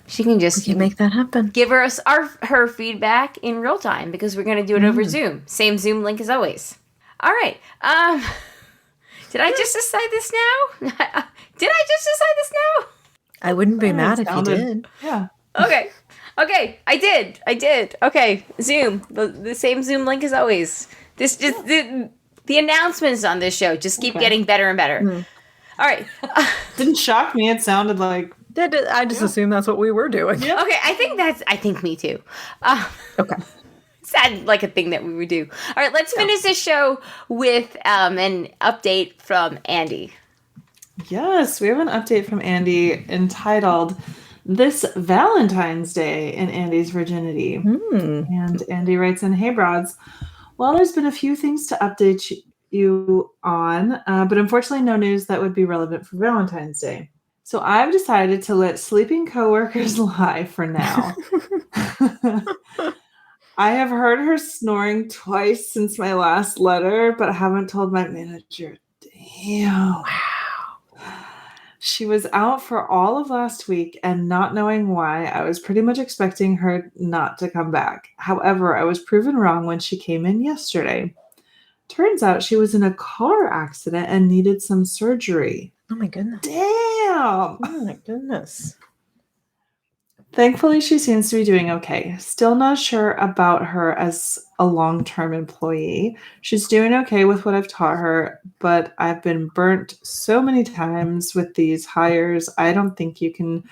she can just make that happen. give us her feedback in real time, because we're going to do it over Zoom. Same Zoom link as always. All right. Did I just decide this now? I wouldn't be mad if you did. Yeah. Okay. I did. Okay. Zoom. The same Zoom link as always. The announcements on this show just keep getting better and better. All right. Didn't shock me. It sounded like... I just assumed that's what we were doing. Yeah. Okay, I think me too. Okay. sounded like a thing that we would do. All right, let's finish this show with an update from Andy. Yes, we have an update from Andy entitled This Valentine's Day in Andy's Virginity. And Andy writes in, "Hey, broads. Well, there's been a few things to update you on, but unfortunately no news that would be relevant for Valentine's Day. So I've decided to let sleeping coworkers lie for now. I have heard her snoring twice since my last letter, but haven't told my manager. Damn. Wow. She was out for all of last week, and not knowing why, I was pretty much expecting her not to come back. However, I was proven wrong when she came in yesterday. Turns out she was in a car accident and needed some surgery. Oh my goodness. Damn. Oh my goodness. Thankfully, she seems to be doing okay. Still not sure about her as a long-term employee. She's doing okay with what I've taught her, but I've been burnt so many times with these hires. I don't think you can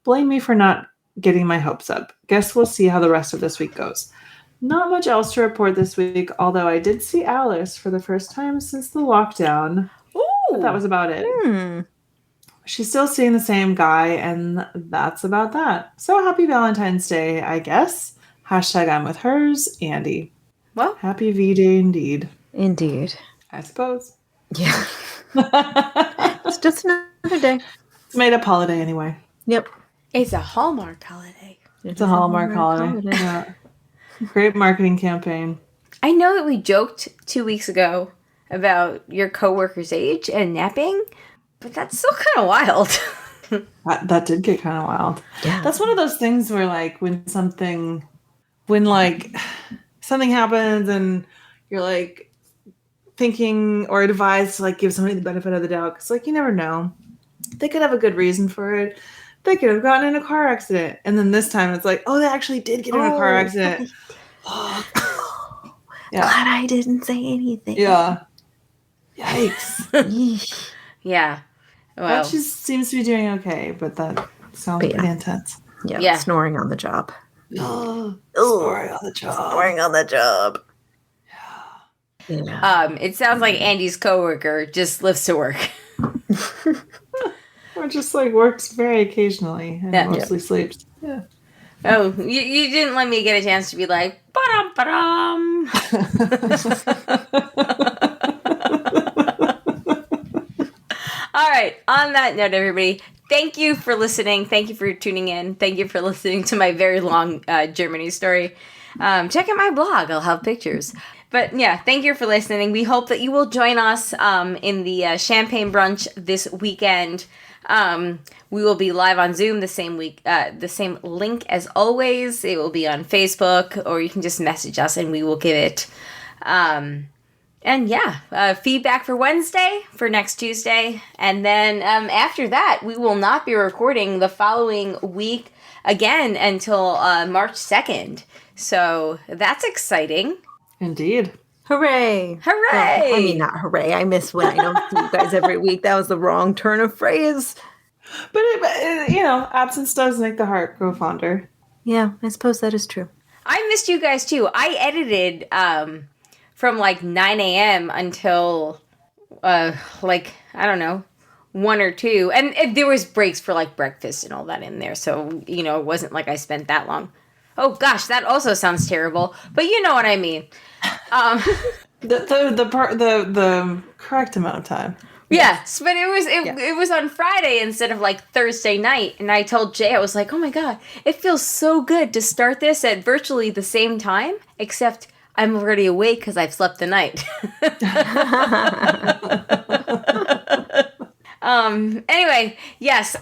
blame me for not getting my hopes up. Guess we'll see how the rest of this week goes. Not much else to report this week, although I did see Alice for the first time since the lockdown. But that was about it. She's still seeing the same guy, and that's about that. So happy Valentine's Day, I guess. Hashtag I'm with hers, Andy. Well, happy V-Day indeed. Indeed. I suppose. Yeah. It's just another day. It's made up holiday anyway. Yep. It's a Hallmark holiday. It's a Hallmark holiday. Yeah. Great marketing campaign. I know that we joked 2 weeks ago about your coworker's age and napping, but that's still kind of wild. That did get kind of wild. Yeah. That's one of those things where, like, when something happens and you're, like, thinking or advised to, like, give somebody the benefit of the doubt. Because, like, you never know. They could have a good reason for it. They could have gotten in a car accident. And then this time it's like, oh, they actually did get in a car accident. Yeah. Glad I didn't say anything. Yeah. Yikes. Yeah. Well, she seems to be doing okay, but that sounds pretty intense. Yeah. Snoring on the job. Snoring on the job. Snoring on the job. Yeah. It sounds like Andy's coworker just lives to work. Or just, like, works very occasionally and mostly sleeps. Yeah. Oh, you didn't let me get a chance to be like, ba-dum, ba-dum. All right. On that note, everybody, thank you for listening. Thank you for tuning in. Thank you for listening to my very long Germany story. Check out my blog. I'll have pictures. But yeah, thank you for listening. We hope that you will join us in the champagne brunch this weekend. We will be live on Zoom the same week, the same link as always. It will be on Facebook, or you can just message us and we will give it. Feedback for Wednesday, for next Tuesday. And then after that, we will not be recording the following week again until March 2nd. So that's exciting. Indeed. Hooray. Hooray! I mean, not hooray. I miss when I don't see you guys every week. That was the wrong turn of phrase. But absence does make the heart grow fonder. Yeah, I suppose that is true. I missed you guys too. I edited from like 9 a.m. until I don't know, 1 or 2. And there was breaks for like breakfast and all that in there. So, it wasn't like I spent that long. Oh gosh, that also sounds terrible. But you know what I mean. The correct amount of time. Yes, but it was on Friday instead of like Thursday night, and I told Jay, I was like, oh my god, it feels so good to start this at virtually the same time, except I'm already awake because I've slept the night. Anyway, yes,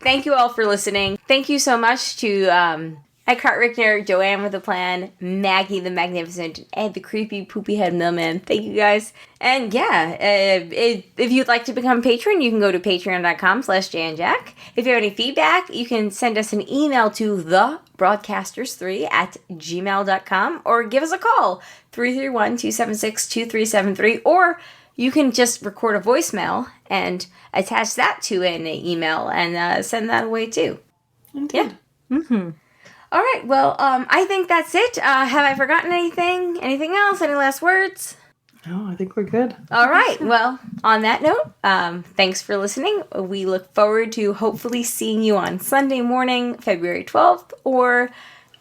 thank you all for listening. Thank you so much to Eckhart Rickner, Joanne with a Plan, Maggie the Magnificent, and the creepy poopy head mailman. Thank you guys. And if you'd like to become a patron, you can go to patreon.com/JanJack. If you have any feedback, you can send us an email to thebroadcasters3@gmail.com or give us a call, 331-276-2373, or you can just record a voicemail and attach that to an email and send that away too. Indeed. Yeah. Mm-hmm. All right. Well, I think that's it. Have I forgotten anything? Anything else? Any last words? No, I think we're good. All right. Well, on that note, thanks for listening. We look forward to hopefully seeing you on Sunday morning, February 12th, or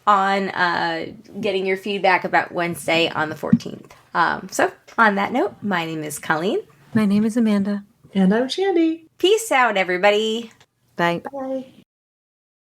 on getting your feedback about Wednesday on the 14th. So, on that note, my name is Colleen. My name is Amanda. And I'm Shandy. Peace out, everybody. Bye. Bye.